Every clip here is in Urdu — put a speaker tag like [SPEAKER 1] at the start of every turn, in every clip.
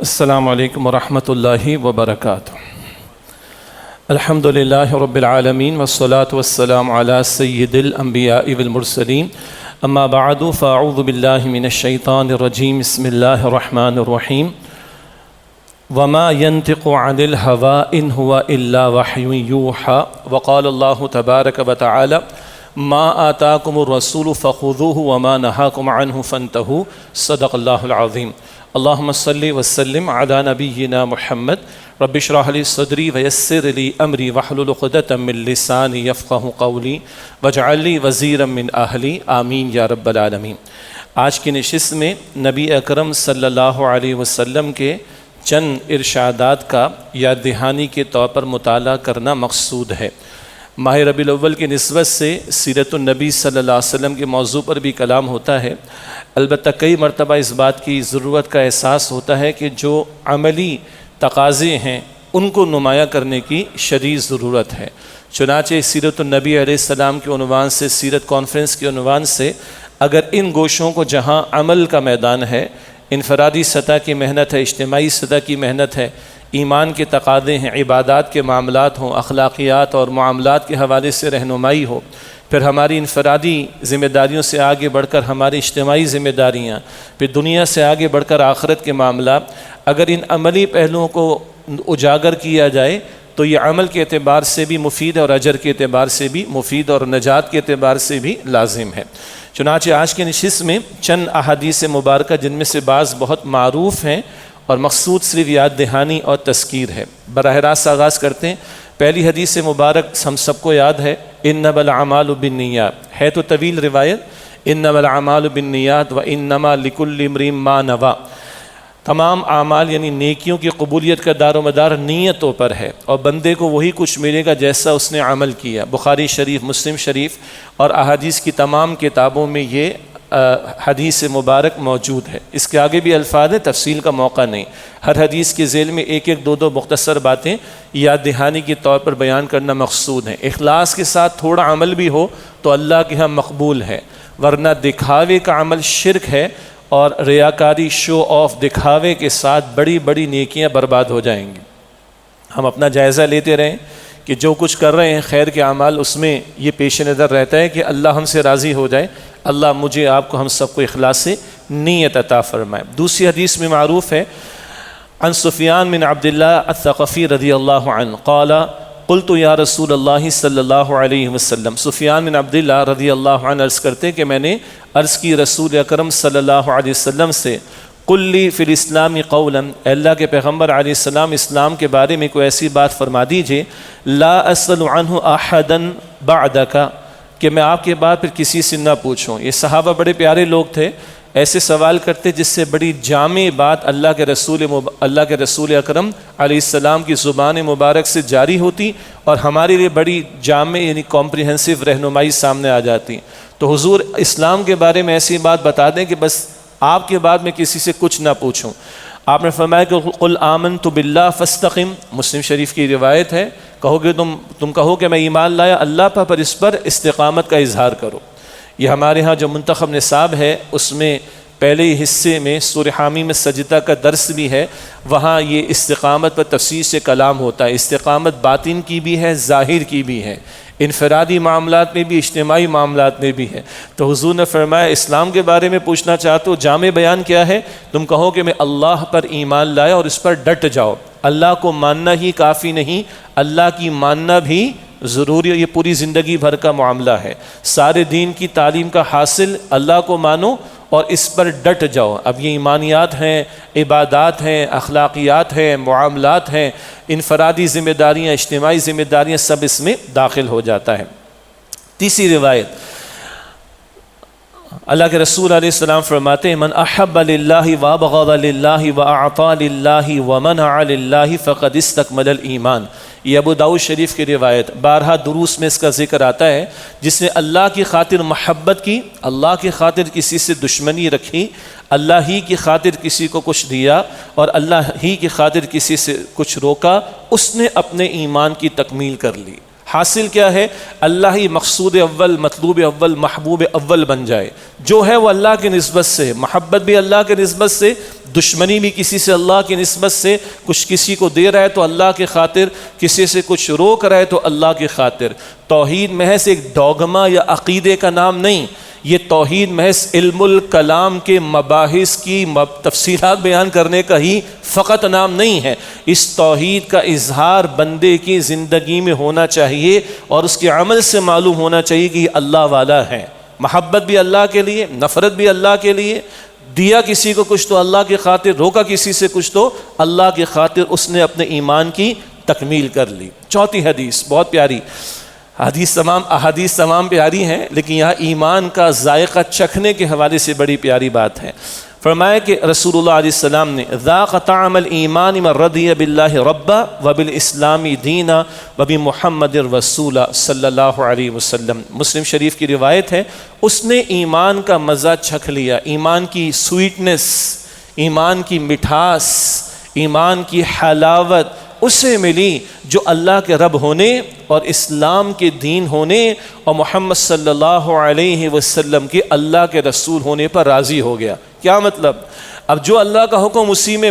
[SPEAKER 1] السلام علیکم ورحمۃ اللہ وبرکاتہ۔ الحمد للہ رب العالمین والصلاة والسلام علی سید الانبیاء والمرسلین، اما بعد فاعوذ باللہ من الشیطان الرجیم، بسم اللہ الرحمن الرحیم۔ وما ينطق عن الهوى ان هو الا وحی یوحى، وقال اللہ تبارک وتعالی ما آتاکم الرسول فخذوه وما نہاکم عنہ فانتہوا، صدق اللہ العظیم۔ اللہم صلی وسلم علی نبینا محمد، رب اشرح لی صدری ویسر لی امری واحلل عقدۃ من لسانی یفقہوا قولی واجعل لی وزیرا من اہلی، آمین یا رب العالمین۔ آج کی نشست میں نبی اکرم صلی اللہ علیہ وسلم کے چند ارشادات کا یاد دہانی کے طور پر مطالعہ کرنا مقصود ہے۔ ماہ ربیع الاول کی نسبت سے سیرت النبی صلی اللہ علیہ وسلم کے موضوع پر بھی کلام ہوتا ہے، البتہ کئی مرتبہ اس بات کی ضرورت کا احساس ہوتا ہے کہ جو عملی تقاضے ہیں ان کو نمایاں کرنے کی شدید ضرورت ہے۔ چنانچہ سیرت النبی علیہ السلام کے عنوان سے، سیرت کانفرنس کے عنوان سے، اگر ان گوشوں کو جہاں عمل کا میدان ہے، انفرادی سطح کی محنت ہے، اجتماعی سطح کی محنت ہے، ایمان کے تقاضے ہیں، عبادات کے معاملات ہوں، اخلاقیات اور معاملات کے حوالے سے رہنمائی ہو، پھر ہماری انفرادی ذمہ داریوں سے آگے بڑھ کر ہماری اجتماعی ذمہ داریاں، پھر دنیا سے آگے بڑھ کر آخرت کے معاملات، اگر ان عملی پہلوؤں کو اجاگر کیا جائے تو یہ عمل کے اعتبار سے بھی مفید ہے اور اجر کے اعتبار سے بھی مفید اور نجات کے اعتبار سے بھی لازم ہے۔ چنانچہ آج کے نشست میں چند احادیث مبارکہ، جن میں سے بعض بہت معروف ہیں اور مقصود صرف یاد دہانی اور تذکیر ہے، براہ راست آغاز کرتے ہیں۔ پہلی حدیث مبارک ہم سب کو یاد ہے، انما الاعمال بالنیات، ہے تو طویل روایت، انما الاعمال بالنیات وانما لکل امرئ ما نوی۔ تمام اعمال یعنی نیکیوں کی قبولیت کا دار و مدار نیتوں پر ہے، اور بندے کو وہی کچھ ملے گا جیسا اس نے عمل کیا۔ بخاری شریف، مسلم شریف اور احادیث کی تمام کتابوں میں یہ حدیث مبارک موجود ہے۔ اس کے آگے بھی الفاظ ہیں، تفصیل کا موقع نہیں، ہر حدیث کے ذیل میں ایک ایک دو مختصر باتیں یاد دہانی کے طور پر بیان کرنا مقصود ہے۔ اخلاص کے ساتھ تھوڑا عمل بھی ہو تو اللہ کے ہاں مقبول ہے، ورنہ دکھاوے کا عمل شرک ہے، اور ریاکاری، شو آف، دکھاوے کے ساتھ بڑی بڑی نیکیاں برباد ہو جائیں گی۔ ہم اپنا جائزہ لیتے رہیں کہ جو کچھ کر رہے ہیں خیر کے اعمال، اس میں یہ پیش نظر رہتا ہے کہ اللہ ہم سے راضی ہو جائے، اللہ مجھے آپ کو ہم سب کو اخلاص سے نیت عطا فرمائے۔ دوسری حدیث میں معروف ہے، عن سفیان بن عبداللہ الثقفی رضی اللہ عنہ قال قلت یا رسول اللہ صلی اللہ علیہ وسلم، سفیان بن عبداللہ رضی اللہ عنہ عرض کرتے کہ میں نے عرض کی رسول اکرم صلی اللہ علیہ وسلم سے، قل لی فی الاسلام قولا، اللہ کے پیغمبر علیہ السلام اسلام کے بارے میں کوئی ایسی بات فرما دیجئے، لا اسأل عنہ احدا بعدک، کہ میں آپ کے بعد پھر کسی سے نہ پوچھوں۔ یہ صحابہ بڑے پیارے لوگ تھے، ایسے سوال کرتے جس سے بڑی جامع بات اللہ کے رسول اکرم علیہ السلام کی زبان مبارک سے جاری ہوتی، اور ہمارے لیے بڑی جامع یعنی کمپریہنسو رہنمائی سامنے آ جاتی۔ تو حضور اسلام کے بارے میں ایسی بات بتا دیں کہ بس آپ کے بعد میں کسی سے کچھ نہ پوچھوں۔ آپ نے فرمایا کہ قل آمنت باللہ فاستقم، مسلم شریف کی روایت ہے، کہو گے تم کہو کہ میں ایمان لایا اللہ پر اس پر استقامت کا اظہار کرو۔ یہ ہمارے ہاں جو منتخب نصاب ہے اس میں پہلے حصے میں سورہ حامی میں سجدہ کا درس بھی ہے، وہاں یہ استقامت پر تفصیل سے کلام ہوتا ہے۔ استقامت باطن کی بھی ہے، ظاہر کی بھی ہے، انفرادی معاملات میں بھی، اجتماعی معاملات میں بھی ہے۔ تو حضور نے فرمایا اسلام کے بارے میں پوچھنا چاہتے ہو، جامع بیان کیا ہے؟ تم کہو کہ میں اللہ پر ایمان لایا اور اس پر ڈٹ جاؤ۔ اللہ کو ماننا ہی کافی نہیں، اللہ کی ماننا بھی ضروری ہے، یہ پوری زندگی بھر کا معاملہ ہے۔ سارے دین کی تعلیم کا حاصل اللہ کو مانو اور اس پر ڈٹ جاؤ۔ اب یہ ایمانیات ہیں، عبادات ہیں، اخلاقیات ہیں، معاملات ہیں، انفرادی ذمہ داریاں، اجتماعی ذمہ داریاں، سب اس میں داخل ہو جاتا ہے۔ تیسری روایت، اللہ کے رسول علیہ السلام فرماتے ہیں، من احب للہ وابغض للہ واعطى للہ ومنع للہ فقد استکمل الایمان۔ یہ ابو داؤد شریف کی روایت، بارہا دروس میں اس کا ذکر آتا ہے، جس نے اللہ کی خاطر محبت کی، اللہ کی خاطر کسی سے دشمنی رکھی، اللہ ہی کی خاطر کسی کو کچھ دیا اور اللہ ہی کی خاطر کسی سے کچھ روکا، اس نے اپنے ایمان کی تکمیل کر لی۔ حاصل کیا ہے؟ اللہ ہی مقصود اول، مطلوب اول، محبوب اول بن جائے۔ جو ہے وہ اللہ کی نسبت سے، محبت بھی اللہ کی نسبت سے، دشمنی بھی کسی سے اللہ کی نسبت سے، کچھ کسی کو دے رہا ہے تو اللہ کی خاطر، کسی سے کچھ روک رہا ہے تو اللہ کی خاطر۔ توحید محض ایک ڈوگما یا عقیدے کا نام نہیں، یہ توحید محض علم الکلام کے مباحث کی تفصیلات بیان کرنے کا ہی فقط نام نہیں ہے۔ اس توحید کا اظہار بندے کی زندگی میں ہونا چاہیے اور اس کے عمل سے معلوم ہونا چاہیے کہ یہ اللہ والا ہے۔ محبت بھی اللہ کے لیے، نفرت بھی اللہ کے لیے، دیا کسی کو کچھ تو اللہ کی خاطر، روکا کسی سے کچھ تو اللہ کی خاطر، اس نے اپنے ایمان کی تکمیل کر لی۔ چوتھی حدیث بہت پیاری، احادیث تمام پیاری ہیں، لیکن یہاں ایمان کا ذائقہ چکھنے کے حوالے سے بڑی پیاری بات ہے۔ فرمایا کہ رسول اللہ علیہ السلام نے ذاق طعم الایمان من رضی باللہ ربا وبالاسلام دینا وبمحمد رسول صلی اللہ علیہ وسلم۔ مسلم شریف کی روایت ہے، اس نے ایمان کا مزہ چکھ لیا، ایمان کی سویٹنس، ایمان کی مٹھاس، ایمان کی حلاوت اسے ملی جو اللہ کے رب ہونے اور اسلام کے دین ہونے اور محمد صلی اللہ علیہ وسلم کے اللہ کے رسول ہونے پر راضی ہو گیا۔ کیا مطلب؟ اب جو اللہ کا حکم اسی میں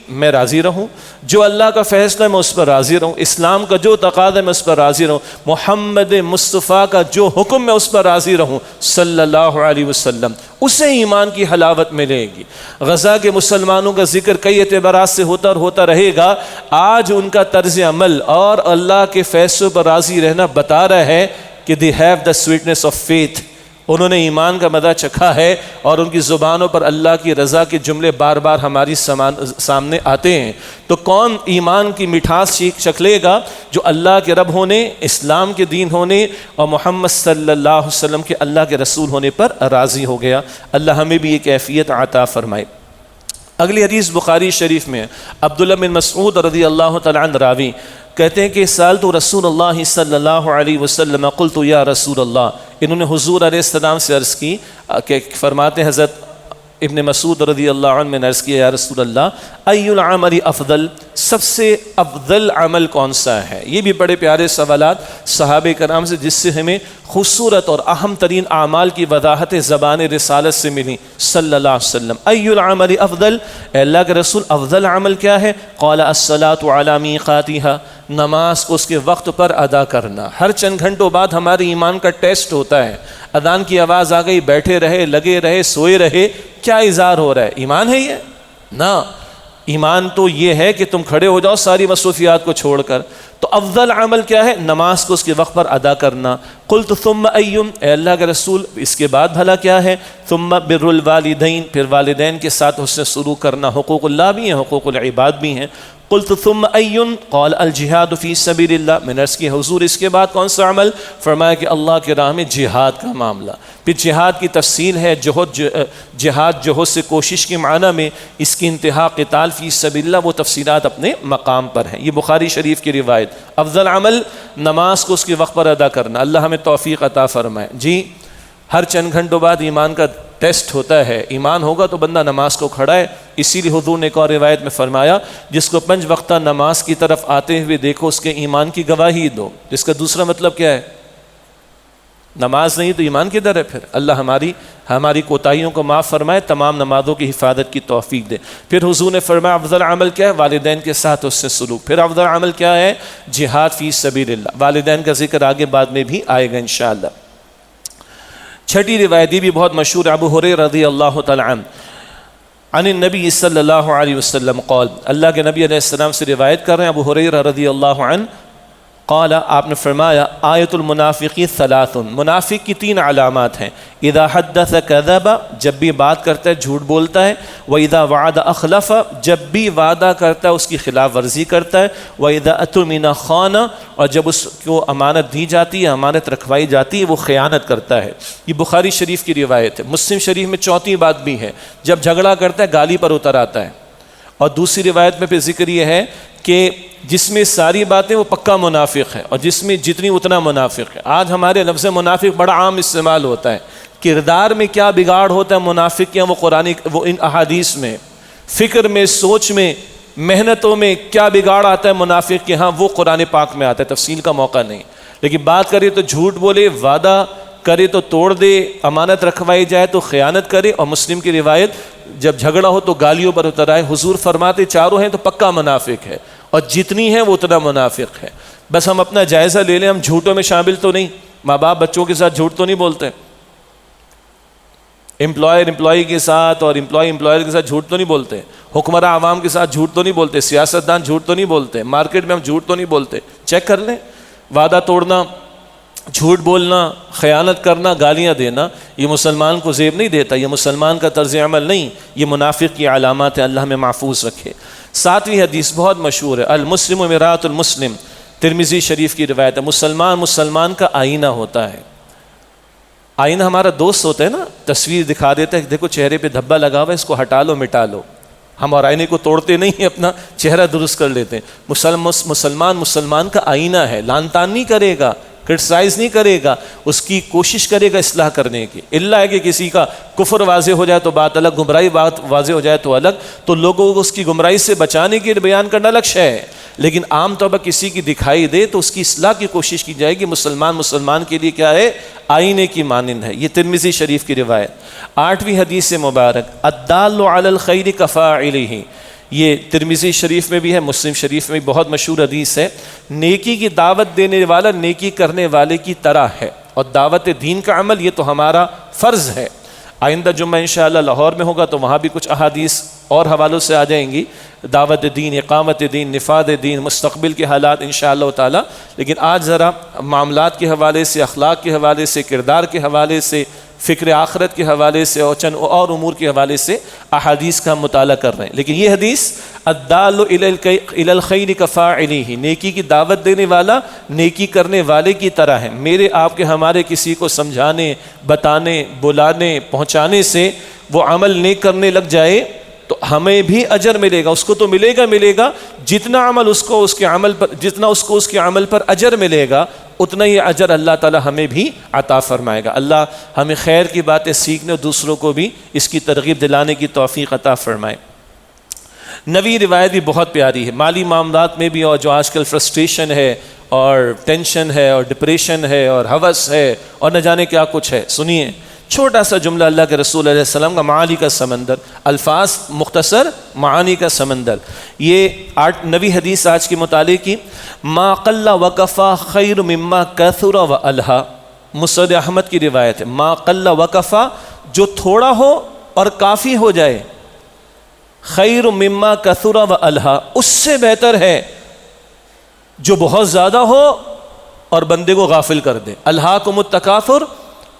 [SPEAKER 1] میں راضی رہوں، جو اللہ کا فیصلہ میں اس پر راضی رہوں، اسلام کا جو تقاضا میں اس پر راضی رہوں، محمد مصطفیٰ کا جو حکم میں اس پر راضی رہوں صلی اللہ علیہ وسلم، اسے ایمان کی حلاوت ملے گی۔ غزہ کے مسلمانوں کا ذکر کئی اعتبارات سے ہوتا رہے گا، آج ان کا طرز عمل اور اللہ کے فیصلوں پر راضی رہنا بتا رہا ہے کہ they have the sweetness of faith، انہوں نے ایمان کا مزہ چکھا ہے اور ان کی زبانوں پر اللہ کی رضا کے جملے بار بار ہماری سامنے آتے ہیں۔ تو کون ایمان کی مٹھاس چکھ لے گا؟ جو اللہ کے رب ہونے، اسلام کے دین ہونے اور محمد صلی اللہ علیہ وسلم کے اللہ کے رسول ہونے پر راضی ہو گیا۔ اللہ ہمیں بھی یہ کیفیت عطا فرمائے۔ اگلی حدیث بخاری شریف میں عبداللہ بن مسعود رضی اللہ تعالیٰ عنہ راوی کہتے ہیں کہ سألت رسول اللہ صلی اللہ علیہ وسلم قلت یا رسول اللہ، انہوں نے حضور علیہ السلام سے عرض کی کہ فرماتے ہیں حضرت ابن مسعود رضی اللہ عنہ میں عرض کیا یا رسول اللہ ای العمل افضل، سب سے افضل عمل کون سا ہے؟ یہ بھی بڑے پیارے سوالات صحابہ کرام سے، جس سے ہمیں خوبصورت اور اہم ترین اعمال کی وضاحت زبان رسالت سے ملی صلی اللہ علیہ وسلم۔ ای العمل افضل، اے اللہ کے رسول افضل عمل کیا ہے؟ قال الصلاۃ علی میقاتھا، نماز کو اس کے وقت پر ادا کرنا۔ ہر چند گھنٹوں بعد ہمارے ایمان کا ٹیسٹ ہوتا ہے، اذان کی آواز آ گئی، بیٹھے رہے، لگے رہے، سوئے رہے، کیا اظہار ہو رہا ہے؟ ایمان ہے یہ؟ نہ، ایمان تو یہ ہے کہ تم کھڑے ہو جاؤ ساری مصروفیات کو چھوڑ کر۔ تو افضل عمل کیا ہے؟ نماز کو اس کے وقت پر ادا کرنا۔ قلت ثم ایّم، اے اللہ کے رسول اس کے بعد بھلا کیا ہے؟ ثم بر الوالدین، پھر والدین کے ساتھ حسن سلوک کرنا، حقوق اللہ بھی ہیں، حقوق العباد بھی ہیں۔ قلت ثم ایّن، قال الجہاد فی سبیل اللہ، میں نے عرض کی حضور اس کے بعد کون سا عمل؟ فرمایا کہ اللہ کے راہ میں جہاد کا معاملہ۔ پھر جہاد کی تفصیل ہے، جہاد جوہد سے کوشش کے معنی میں، اس کی انتہا قتال فی سبیل اللہ، وہ تفصیلات اپنے مقام پر ہیں۔ یہ بخاری شریف کی روایت۔ افضل عمل نماز کو اس کے وقت پر ادا کرنا، اللہ ہمیں توفیق عطا فرمائے۔ جی، ہر چند گھنٹوں بعد ایمان کا ٹیسٹ ہوتا ہے، ایمان ہوگا تو بندہ نماز کو کھڑا ہے۔ اسی لیے حضور نے ایک اور روایت میں فرمایا جس کو 5 وقتہ نماز کی طرف آتے ہوئے دیکھو اس کے ایمان کی گواہی دو۔ جس کا دوسرا مطلب کیا ہے؟ نماز نہیں تو ایمان کدھر ہے؟ پھر اللہ ہماری کوتاہیوں کو معاف فرمائے، تمام نمازوں کی حفاظت کی توفیق دے۔ پھر حضور نے فرمایا افضل عمل کیا ہے؟ والدین کے ساتھ اس سے سلوک۔ پھر افضل عمل کیا ہے؟ جہاد فی سبیل اللہ۔ والدین کا ذکر آگے بعد میں بھی آئے گا انشاءاللہ۔ چھٹی روایت بھی بہت مشہور، ابو ہریرہ رضی اللہ تعالی عنہ عن النبی صلی اللہ علیہ وسلم قال، اللہ کے نبی علیہ السلام سے روایت کر رہے ہیں ابو ہریرہ رضی اللہ عنہ، قال، آپ نے فرمایا آیت المنافقی ثلاث، منافق کی 3 علامات ہیں۔ اذا حدث کذب، جب بھی بات کرتا ہے جھوٹ بولتا ہے، واذا وعد اخلف، جب بھی وعدہ کرتا ہے اس کی خلاف ورزی کرتا ہے، واذا اؤتمن خان، اور جب اس کو امانت دی جاتی ہے، امانت رکھوائی جاتی ہے، وہ خیانت کرتا ہے۔ یہ بخاری شریف کی روایت ہے۔ مسلم شریف میں چوتھی بات بھی ہے، جب جھگڑا کرتا ہے گالی پر اتر آتا ہے۔ اور دوسری روایت میں پھر ذکر یہ ہے کہ جس میں ساری باتیں وہ پکا منافق ہے، اور جس میں جتنی اتنا منافق ہے۔ آج ہمارے لفظ منافق بڑا عام استعمال ہوتا ہے، کردار میں کیا بگاڑ ہوتا ہے منافق کیا، وہ ان احادیث میں، فکر میں، سوچ میں، محنتوں میں کیا بگاڑ آتا ہے منافق کے ہاں، وہ قرآن پاک میں آتا ہے، تفصیل کا موقع نہیں۔ لیکن بات کریں تو جھوٹ بولے، وعدہ کرے تو توڑ دے، امانت رکھوائی جائے تو خیانت کرے، اور مسلم کی روایت جب جھگڑا ہو تو گالیوں پر اتر آئے۔ حضور فرماتے چاروں ہیں تو پکا منافق ہے، اور جتنی ہے وہ اتنا منافق ہے۔ بس ہم اپنا جائزہ لے لیں، ہم جھوٹوں میں شامل تو نہیں، ماں باپ بچوں کے ساتھ جھوٹ تو نہیں بولتے، امپلائر امپلائی کے ساتھ اور امپلائی امپلائر کے ساتھ جھوٹ تو نہیں بولتے، حکمراں عوام کے ساتھ جھوٹ تو نہیں بولتے، سیاستدان جھوٹ تو نہیں بولتے، مارکیٹ میں ہم جھوٹ تو نہیں بولتے۔ چیک کر لیں، وعدہ توڑنا، جھوٹ بولنا، خیانت کرنا، گالیاں دینا، یہ مسلمان کو زیب نہیں دیتا، یہ مسلمان کا طرز عمل نہیں، یہ منافق کی علامات ہیں، اللہ ہمیں محفوظ رکھے۔ 7ویں حدیث بہت مشہور ہے، المسلم مرآۃ المسلم، ترمذی شریف کی روایت ہے، مسلمان کا آئینہ ہوتا ہے۔ آئینہ ہمارا دوست ہوتا ہے نا، تصویر دکھا دیتا ہے کہ دیکھو چہرے پہ دھبا لگا ہوا ہے، اس کو ہٹا لو مٹا لو۔ ہم اور آئینے کو توڑتے نہیں ہیں، اپنا چہرہ درست کر لیتے ہیں۔ مسلمان کا آئینہ ہے، لان تان نہیں کرے گا، کرٹیسائز نہیں کرے گا، اس کی کوشش کرے گا اصلاح کرنے کی۔ اللہ ہے کہ کسی کا کفر واضح ہو جائے تو بات الگ، گمراہی بات واضح ہو جائے تو الگ، تو لوگوں کو اس کی گمراہی سے بچانے کے لیے بیان کرنا الگ شے ہے، لیکن عام طور پر کسی کی دکھائی دے تو اس کی اصلاح کی کوشش کی جائے گی۔ مسلمان کے لیے کیا ہے؟ آئینے کی مانند ہے۔ یہ ترمذی شریف کی روایت۔ 8ویں حدیث مبارک، الدال علی الخیر کفاعلہ، یہ ترمذی شریف میں بھی ہے، مسلم شریف میں بھی بہت مشہور حدیث ہے۔ نیکی کی دعوت دینے والا نیکی کرنے والے کی طرح ہے، اور دعوت دین کا عمل یہ تو ہمارا فرض ہے۔ آئندہ جمعہ انشاءاللہ لاہور میں ہوگا تو وہاں بھی کچھ احادیث اور حوالوں سے آ جائیں گی، دعوت دین، اقامت دین، نفاذ دین، مستقبل کے حالات انشاءاللہ تعالی۔ لیکن آج ذرا معاملات کے حوالے سے، اخلاق کے حوالے سے، کردار کے حوالے سے، فکر آخرت کے حوالے سے اور چند اور امور کے حوالے سے احادیث کا ہم مطالعہ کر رہے ہیں۔ لیکن یہ حدیث الدال الی الخیر کفاعلہ، نیکی کی دعوت دینے والا نیکی کرنے والے کی طرح ہے۔ میرے آپ کے ہمارے کسی کو سمجھانے، بتانے، بلانے، پہنچانے سے وہ عمل نیک کرنے لگ جائے تو ہمیں بھی اجر ملے گا، اس کو تو ملے گا جتنا عمل اس کو اس کے عمل پر، جتنا اس کو اس کے عمل پر اجر ملے گا، اتنا ہی اجر اللہ تعالی ہمیں بھی عطا فرمائے گا۔ اللہ ہمیں خیر کی باتیں سیکھنے اور دوسروں کو بھی اس کی ترغیب دلانے کی توفیق عطا فرمائے۔ نبی روایت بھی بہت پیاری ہے، مالی معاملات میں بھی، اور جو آج کل فرسٹریشن ہے اور ٹینشن ہے اور ڈپریشن ہے اور ہوس ہے اور نہ جانے کیا کچھ ہے۔ سنیے چھوٹا سا جملہ اللہ کے رسول علیہ السلام کا، معانی کا سمندر، الفاظ مختصر، معانی کا سمندر۔ یہ نبی حدیث آج کے مطالعے کی، ما قل وکفا خیر مما کثر والہا، مسند احمد کی روایت ہے، ما قل وکفا، جو تھوڑا ہو اور کافی ہو جائے، خیر مما کثر والہا، اس سے بہتر ہے جو بہت زیادہ ہو اور بندے کو غافل کر دے۔ الہاکم التکاثر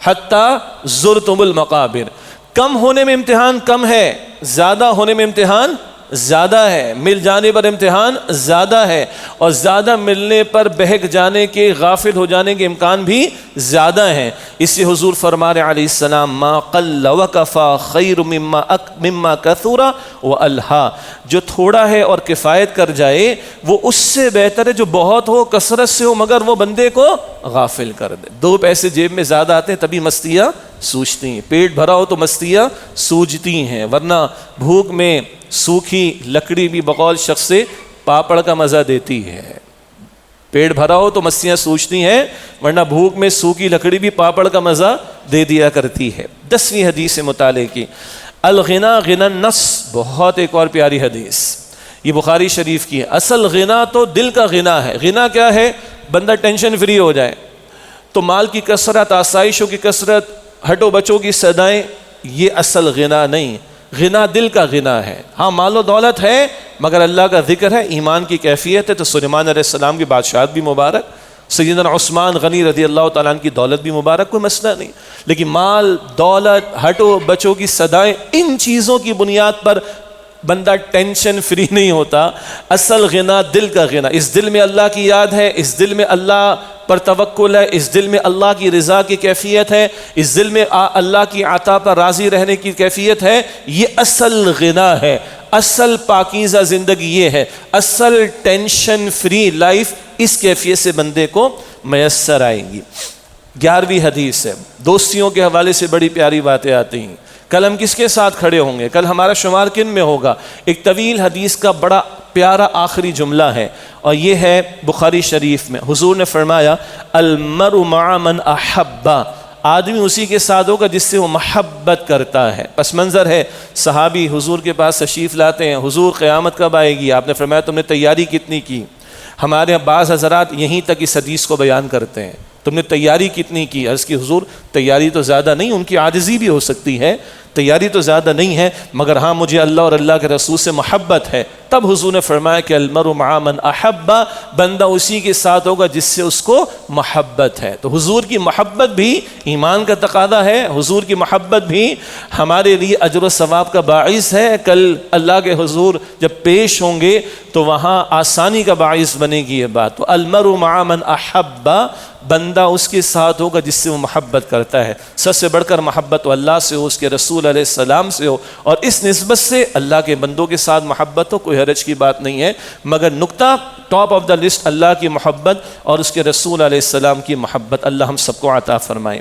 [SPEAKER 1] حتی زرتم المقابر، کم ہونے میں امتحان کم ہے، زیادہ ہونے میں امتحان زیادہ ہے، مل جانے پر امتحان زیادہ ہے، اور زیادہ ملنے پر بہک جانے کے، غافل ہو جانے کے امکان بھی زیادہ ہیں۔ اس سے حضور فرما رہے علیہ السلام، ما قل وکفا خیر مما کثر والہا، جو تھوڑا ہے اور کفایت کر جائے وہ اس سے بہتر ہے جو بہت ہو، کثرت سے ہو، مگر وہ بندے کو غافل کر دے۔ 2 پیسے جیب میں زیادہ آتے ہیں تبھی مستیاں سوجتی ہیں، پیٹ بھرا ہو تو مستیاں سوجتی ہیں، ورنہ بھوک میں سوکھی لکڑی بھی بقول شخص سے پاپڑ کا مزہ دیتی ہے۔ پیٹ بھرا ہو تو مستیاں سوجتی ہیں، ورنہ بھوک میں سوکھی لکڑی بھی پاپڑ کا مزہ دے دیا کرتی ہے۔ 10ویں حدیث مطالعے کی، الغنا غنى النفس، بہت ایک اور پیاری حدیث، یہ بخاری شریف کی ہے۔ اصل غنا تو دل کا غنا ہے۔ غنا کیا ہے؟ بندہ ٹینشن فری ہو جائے، تو مال کی کثرت، آسائشوں کی کثرت، ہٹو بچوں کی صدائیں، یہ اصل غنا نہیں، غنا دل کا غنا ہے۔ ہاں مال و دولت ہے مگر اللہ کا ذکر ہے، ایمان کی کیفیت ہے، تو سلیمان علیہ السلام کی بادشاہت بھی مبارک، سیدنا عثمان غنی رضی اللہ تعالیٰ عنہ کی دولت بھی مبارک، کوئی مسئلہ نہیں، لیکن مال، دولت، ہٹو بچوں کی صدائیں، ان چیزوں کی بنیاد پر بندہ ٹینشن فری نہیں ہوتا۔ اصل غنا دل کا غنا، اس دل میں اللہ کی یاد ہے، اس دل میں اللہ پر توکل ہے، اس دل میں اللہ کی رضا کی کیفیت ہے، اس دل میں اللہ کی عطا پر راضی رہنے کی کیفیت ہے، یہ اصل غنا ہے۔ اصل پاکیزہ زندگی یہ ہے، اصل ٹینشن فری لائف اس کیفیت سے بندے کو میسر آئیں گی۔ 11ویں حدیث ہے، دوستیوں کے حوالے سے بڑی پیاری باتیں آتی ہیں۔ کل ہم کس کے ساتھ کھڑے ہوں گے، کل ہمارا شمار کن میں ہوگا؟ ایک طویل حدیث کا بڑا پیارا آخری جملہ ہے، اور یہ ہے بخاری شریف میں، حضور نے فرمایا، المرء مع من احب، آدمی اسی کے ساتھ ہوگا جس سے وہ محبت کرتا ہے۔ پس منظر ہے صحابی حضور کے پاس تشریف لاتے ہیں، حضور قیامت کب آئے گی؟ آپ نے فرمایا تم نے تیاری کتنی کی؟ ہمارے بعض حضرات یہیں تک اس حدیث کو بیان کرتے ہیں، تم نے تیاری کتنی کی؟ عرض کی حضور تیاری تو زیادہ نہیں، ان کی عاجزی بھی ہو سکتی ہے، تیاری تو زیادہ نہیں ہے، مگر ہاں مجھے اللہ اور اللہ کے رسول سے محبت ہے۔ تب حضور نے فرمایا کہ المرء مع من احب، بندہ اسی کے ساتھ ہوگا جس سے اس کو محبت ہے۔ تو حضور کی محبت بھی ایمان کا تقاضا ہے، حضور کی محبت بھی ہمارے لیے اجر و ثواب کا باعث ہے۔ کل اللہ کے حضور جب پیش ہوں گے تو وہاں آسانی کا باعث بنے گی یہ بات۔ تو المرء مع من احب، بندہ اس کے ساتھ ہوگا جس سے وہ محبت کرتا ہے۔ سب سے بڑھ کر محبت اللہ سے ہو، اس کے رسول علیہ السلام سے ہو، اور اس نسبت سے اللہ کے بندوں کے ساتھ محبت ہو، کوئی حرج کی بات نہیں ہے، مگر نقطہ ٹاپ آف دا لسٹ اللہ کی محبت اور اس کے رسول علیہ السلام کی محبت، اللہ ہم سب کو عطا فرمائے۔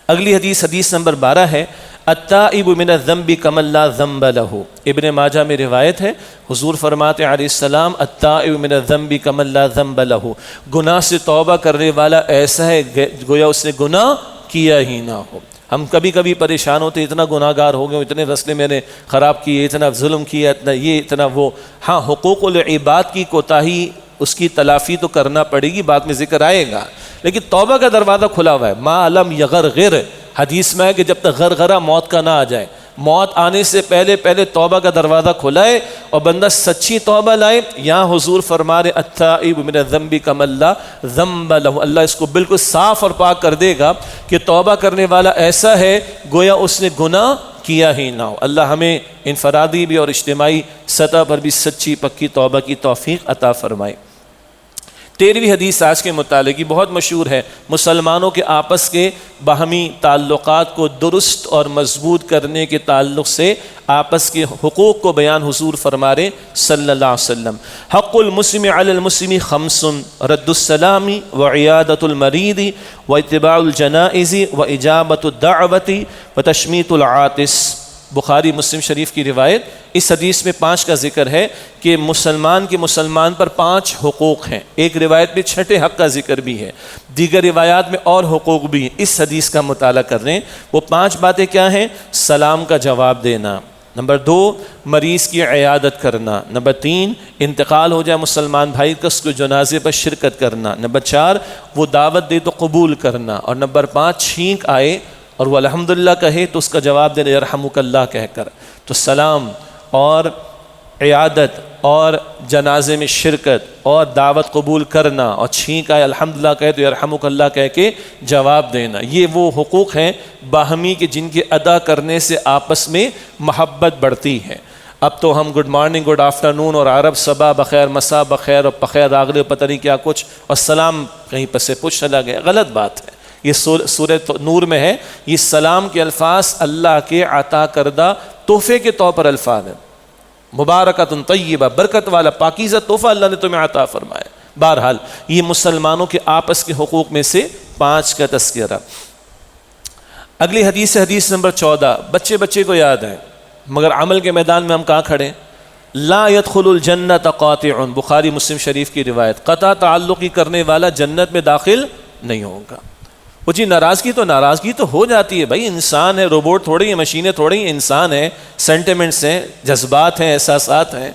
[SPEAKER 1] اگلی حدیث، حدیث نمبر 12 ہے، التائب من الذنب کمن لا ذنب له۔ ابن ماجہ میں روایت ہے، حضور فرماتے ہیں علیہ السلام، التائب من الذنب کمن لا ذنب له، گناہ سے توبہ کرنے والا ایسا ہے گویا اس نے گناہ کیا ہی نہ ہو۔ ہم کبھی کبھی پریشان ہوتے، اتنا گناہ گار ہو گئے، اتنے رسلے میں نے خراب کیے، اتنا ظلم کیا، اتنا یہ اتنا وہ۔ ہاں حقوق العباد کی کوتاہی، اس کی تلافی تو کرنا پڑے گی، بعد میں ذکر آئے گا، لیکن توبہ کا دروازہ کھلا ہوا ہے۔ ما لم یغرغر، حدیث میں ہے کہ جب تک غرغرہ موت کا نہ آ جائے، موت آنے سے پہلے پہلے توبہ کا دروازہ کھلائے اور بندہ سچی توبہ لائے۔ یہاں حضور فرما رہے التائب من الذنب کمن لا ذنب له، اللہ اس کو بالکل صاف اور پاک کر دے گا کہ توبہ کرنے والا ایسا ہے گویا اس نے گناہ کیا ہی نہ ہو۔ اللہ ہمیں انفرادی بھی اور اجتماعی سطح پر بھی سچی پکی توبہ کی توفیق عطا فرمائے۔ 13ویں حدیث آج کے متعلق، یہ بہت مشہور ہے، مسلمانوں کے آپس کے باہمی تعلقات کو درست اور مضبوط کرنے کے تعلق سے آپس کے حقوق کو بیان حضور فرما رہے صلی اللہ علیہ وسلم۔ حق المسلم علی المسلم خمس، رد السلام وعیادۃ المریض واتباع الجنائز واجابۃ الدعوۃ وتشمیت العاطس۔ بخاری مسلم شریف کی روایت، اس حدیث میں 5 کا ذکر ہے کہ مسلمان کے مسلمان پر 5 حقوق ہیں۔ ایک روایت میں 6 حق کا ذکر بھی ہے، دیگر روایات میں اور حقوق بھی ہیں۔ اس حدیث کا مطالعہ کر رہے ہیں، وہ 5 باتیں کیا ہیں؟ سلام کا جواب دینا، نمبر 2 مریض کی عیادت کرنا، نمبر 3 انتقال ہو جائے مسلمان بھائی کا اس کو جنازے پر شرکت کرنا، نمبر 4 وہ دعوت دے تو قبول کرنا، اور نمبر 5 چھینک آئے اور وہ الحمدللہ کہے تو اس کا جواب دینا یرحمک اللہ کہہ کر۔ تو سلام اور عیادت اور جنازے میں شرکت اور دعوت قبول کرنا اور چھینک آئے الحمدللہ کہے تو یرحمک اللہ کہہ کے جواب دینا، یہ وہ حقوق ہیں باہمی کے جن کے ادا کرنے سے آپس میں محبت بڑھتی ہے۔ اب تو ہم گڈ مارننگ، گڈ آفٹرنون اور عرب صبح بخیر، مساء بخیر اور بخیر آگلے پتہ نہیں کیا کچھ، اور سلام کہیں پس سے پوچھ چلا گیا، غلط بات ہے۔ یہ سورہ نور میں ہے، یہ سلام کے الفاظ اللہ کے عطا کردہ تحفے کے طور پر الفاظ ہیں، مبارکۃ طیبہ، برکت والا پاکیزہ تحفہ اللہ نے تمہیں عطا فرمایا۔ بہرحال یہ مسلمانوں کے آپس کے حقوق میں سے 5 کا تذکرہ۔ اگلی حدیث ہے حدیث نمبر 14، بچے کو یاد ہے مگر عمل کے میدان میں ہم کہاں کھڑے؟ لا يدخل الجنت قاطع، بخاری مسلم شریف کی روایت، قطع تعلقی کرنے والا جنت میں داخل نہیں ہوگا۔ وہ جی ناراضگی تو ہو جاتی ہے بھائی، انسان ہے، روبوٹ تھوڑی ہیں، مشینیں تھوڑی ہیں، انسان ہے، سینٹیمنٹس ہیں، جذبات ہیں، احساسات ہیں،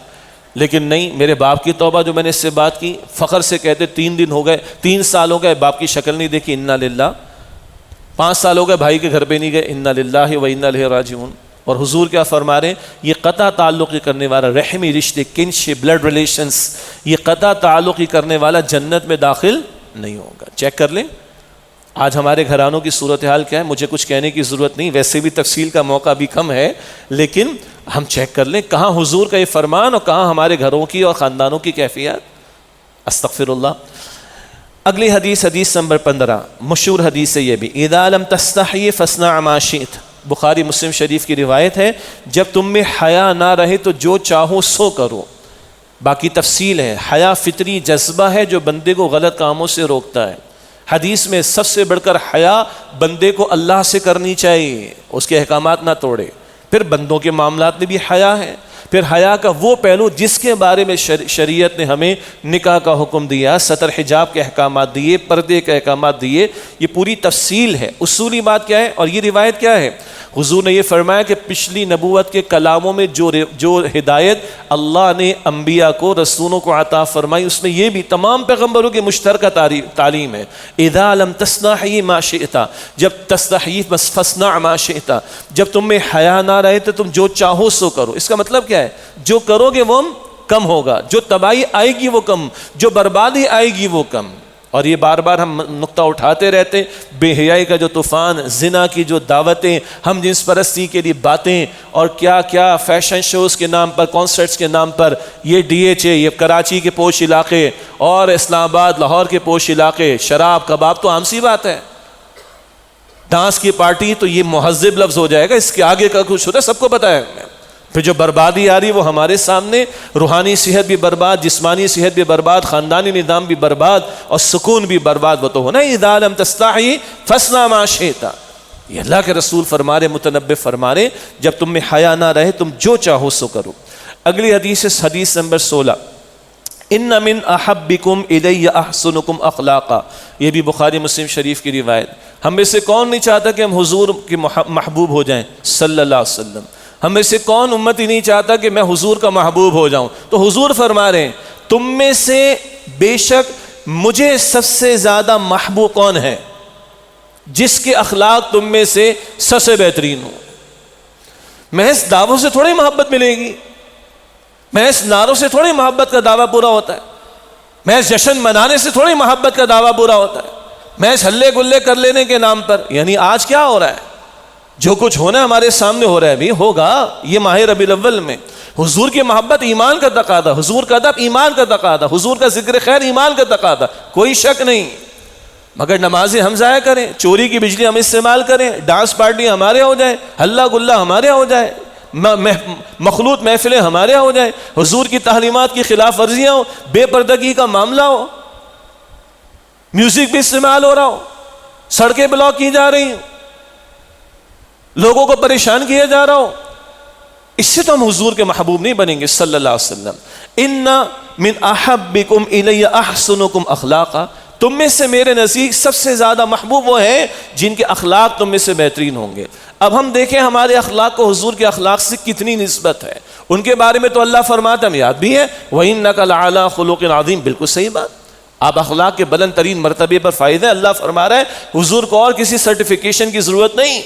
[SPEAKER 1] لیکن نہیں، میرے باپ کی توبہ جو میں نے اس سے بات کی، فخر سے کہتے 3 دن ہو گئے، 3 سال ہو گئے باپ کی شکل نہیں دیکھی، انا للہ، 5 سال ہو گئے بھائی کے گھر پہ نہیں گئے، انا للہ و انا الیہ راجعون۔ اور حضور کیا فرما رہے ہیں؟ یہ قطع تعلقی کرنے والا، رحمی رشتے، کنشپ، بلڈ ریلیشنز، یہ قطع تعلقی کرنے والا جنت میں داخل نہیں ہوگا۔ چیک کر لیں آج ہمارے گھرانوں کی صورتحال کیا ہے، مجھے کچھ کہنے کی ضرورت نہیں، ویسے بھی تفصیل کا موقع بھی کم ہے، لیکن ہم چیک کر لیں کہاں حضور کا یہ فرمان اور کہاں ہمارے گھروں کی اور خاندانوں کی کیفیت۔ استغفر اللہ۔ اگلی حدیث، حدیث نمبر 15، مشہور حدیث ہے یہ بھی، اذا لم تستحی فاصنع ما شئت، بخاری مسلم شریف کی روایت ہے، جب تم میں حیا نہ رہے تو جو چاہو سو کرو۔ باقی تفصیل ہے، حیا فطری جذبہ ہے جو بندے کو غلط کاموں سے روکتا ہے۔ حدیث میں سب سے بڑھ کر حیا بندے کو اللہ سے کرنی چاہیے، اس کے احکامات نہ توڑے۔ پھر بندوں کے معاملات میں بھی حیا ہے، پھر حیا کا وہ پہلو جس کے بارے میں شریعت نے ہمیں نکاح کا حکم دیا، سطر حجاب کے احکامات دیے، پردے کے احکامات دیے، یہ پوری تفصیل ہے۔ اصولی بات کیا ہے اور یہ روایت کیا ہے؟ حضور نے یہ فرمایا کہ پچھلی نبوت کے کلاموں میں جو ہدایت اللہ نے انبیاء کو، رسولوں کو عطا فرمائی، اس میں یہ بھی تمام پیغمبروں کی مشترکہ تعلیم ہے۔ اذا لم تستحی ما شئت، جب تستحی فاصنع ما شئت، جب تم میں حیا نہ رہے تو تم جو چاہو سو کرو۔ اس کا مطلب کیا ہے؟ جو کرو گے وہ کم ہوگا، جو تباہی آئے گی وہ کم، جو بربادی آئے گی وہ کم۔ اور یہ بار بار ہم نقطہ اٹھاتے رہتے، بے حیائی کا جو طوفان، زنا کی جو دعوتیں، ہم جنس پرستی کے لیے باتیں، اور کیا کیا فیشن شوز کے نام پر، کانسرٹس کے نام پر، یہ ڈی ایچ اے، یہ کراچی کے پوش علاقے اور اسلام آباد لاہور کے پوش علاقے، شراب کباب تو عام سی بات ہے۔ ڈانس کی پارٹی تو یہ مہذب لفظ ہو جائے گا، اس کے آگے کا کچھ ہوتا ہے، سب کو پتہ ہے۔ پھر جو بربادی آ رہی وہ ہمارے سامنے، روحانی صحت بھی برباد، جسمانی صحت بھی برباد، خاندانی نظام بھی برباد اور سکون بھی برباد۔ وہ تو ہونا اذا لم تستحی فاصنع ما شئت، یہ اللہ کے رسول فرما رہے، متنبی فرما رہے، جب تم میں حیا نہ رہے تم جو چاہو سو کرو۔ اگلی حدیث نمبر 16، ان من احبکم الی احسنکم اخلاقا، یہ بھی بخاری مسلم شریف کی روایت۔ ہم میں سے کون نہیں چاہتا کہ ہم حضور کے محبوب ہو جائیں صلی اللہ علیہ وسلم؟ ہم میں سے کون امتی نہیں چاہتا کہ میں حضور کا محبوب ہو جاؤں؟ تو حضور فرما رہے ہیں تم میں سے بے شک مجھے سب سے زیادہ محبوب کون ہے؟ جس کے اخلاق تم میں سے سب سے بہترین ہو۔ محض دعووں سے تھوڑی محبت ملے گی، محض نعروں سے تھوڑی محبت کا دعویٰ پورا ہوتا ہے، محض جشن منانے سے تھوڑی محبت کا دعویٰ پورا ہوتا ہے، محض ہلے گلے کر لینے کے نام پر۔ یعنی آج کیا ہو رہا ہے؟ جو کچھ ہونا ہمارے سامنے ہو رہا ہے، بھی ہوگا یہ ماہ ربیع الاول میں۔ حضور کی محبت ایمان کا تقاضا، حضور کا ادب ایمان کا تقاضا، حضور کا ذکر خیر ایمان کا تقاضا، کوئی شک نہیں۔ مگر نمازیں ہم ضائع کریں، چوری کی بجلی ہم استعمال کریں، ڈانس پارٹی ہمارے ہو جائیں، ہلہ گلہ ہمارے ہو جائے، مخلوط محفلیں ہمارے ہو جائیں، حضور کی تعلیمات کی خلاف ورزیاں ہو، بے پردگی کا معاملہ ہو، میوزک بھی استعمال ہو رہا ہو، سڑکیں بلاک کی جا رہی ہیں، لوگوں کو پریشان کیا جا رہا ہو، اس سے تو ہم حضور کے محبوب نہیں بنیں گے صلی اللہ علیہ وسلم۔ ان من احبکم الی احسنکم اخلاقا، تم میں سے میرے نزدیک سب سے زیادہ محبوب وہ ہیں جن کے اخلاق تم میں سے بہترین ہوں گے۔ اب ہم دیکھیں ہمارے اخلاق کو حضور کے اخلاق سے کتنی نسبت ہے۔ ان کے بارے میں تو اللہ فرماتا ہے، ہمیں یاد بھی ہے، وَإِنَّكَ لَعَلَىٰ خُلُقٍ عَظِيمٍ، بالکل صحیح بات۔ آپ اخلاق کے بلند ترین مرتبے پر فائز ہیں۔ اللہ فرما رہا ہے حضور کو اور کسی سرٹیفیکیشن کی ضرورت نہیں،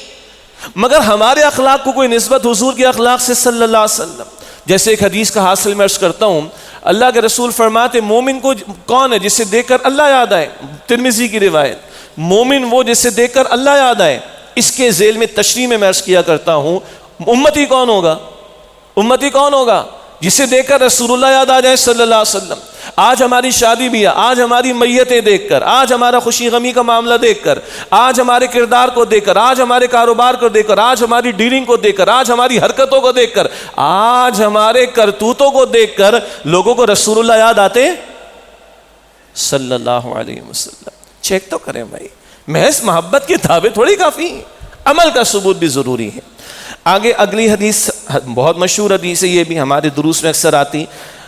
[SPEAKER 1] مگر ہمارے اخلاق کو کوئی نسبت حضور کے اخلاق سے صلی اللہ علیہ وسلم۔ جیسے ایک حدیث کا حاصل میں عرض کرتا ہوں، اللہ کے رسول فرماتے مومن کو کون ہے جسے دیکھ کر اللہ یاد آئے، ترمذی کی روایت، مومن وہ جسے دیکھ کر اللہ یاد آئے۔ اس کے ذیل میں تشریح میں عرض کیا کرتا ہوں، امتی کون ہوگا؟ امتی کون ہوگا جسے دیکھ کر رسول اللہ یاد آ جائے صلی اللہ علیہ وسلم۔ آج ہماری شادی بھی ہے، آج ہماری میتیں دیکھ کر، آج ہمارا خوشی غمی کا معاملہ دیکھ کر، آج ہمارے کردار کو دیکھ کر، آج ہمارے کاروبار کو دیکھ کر، آج ہماری ڈیلنگ کو دیکھ کر، آج ہماری حرکتوں کو دیکھ کر، آج ہمارے کرتوتوں کو دیکھ کر لوگوں کو رسول اللہ یاد آتے صلی اللہ علیہ وسلم۔ چیک تو کریں بھائی، محض محبت کے دعوے تھوڑی کافی ہیں، عمل کا ثبوت بھی ضروری ہے۔ آگے اگلی حدیث بہت مشہور حدیث ہے، یہ بھی ہمارے دروس میں اکثر آتی،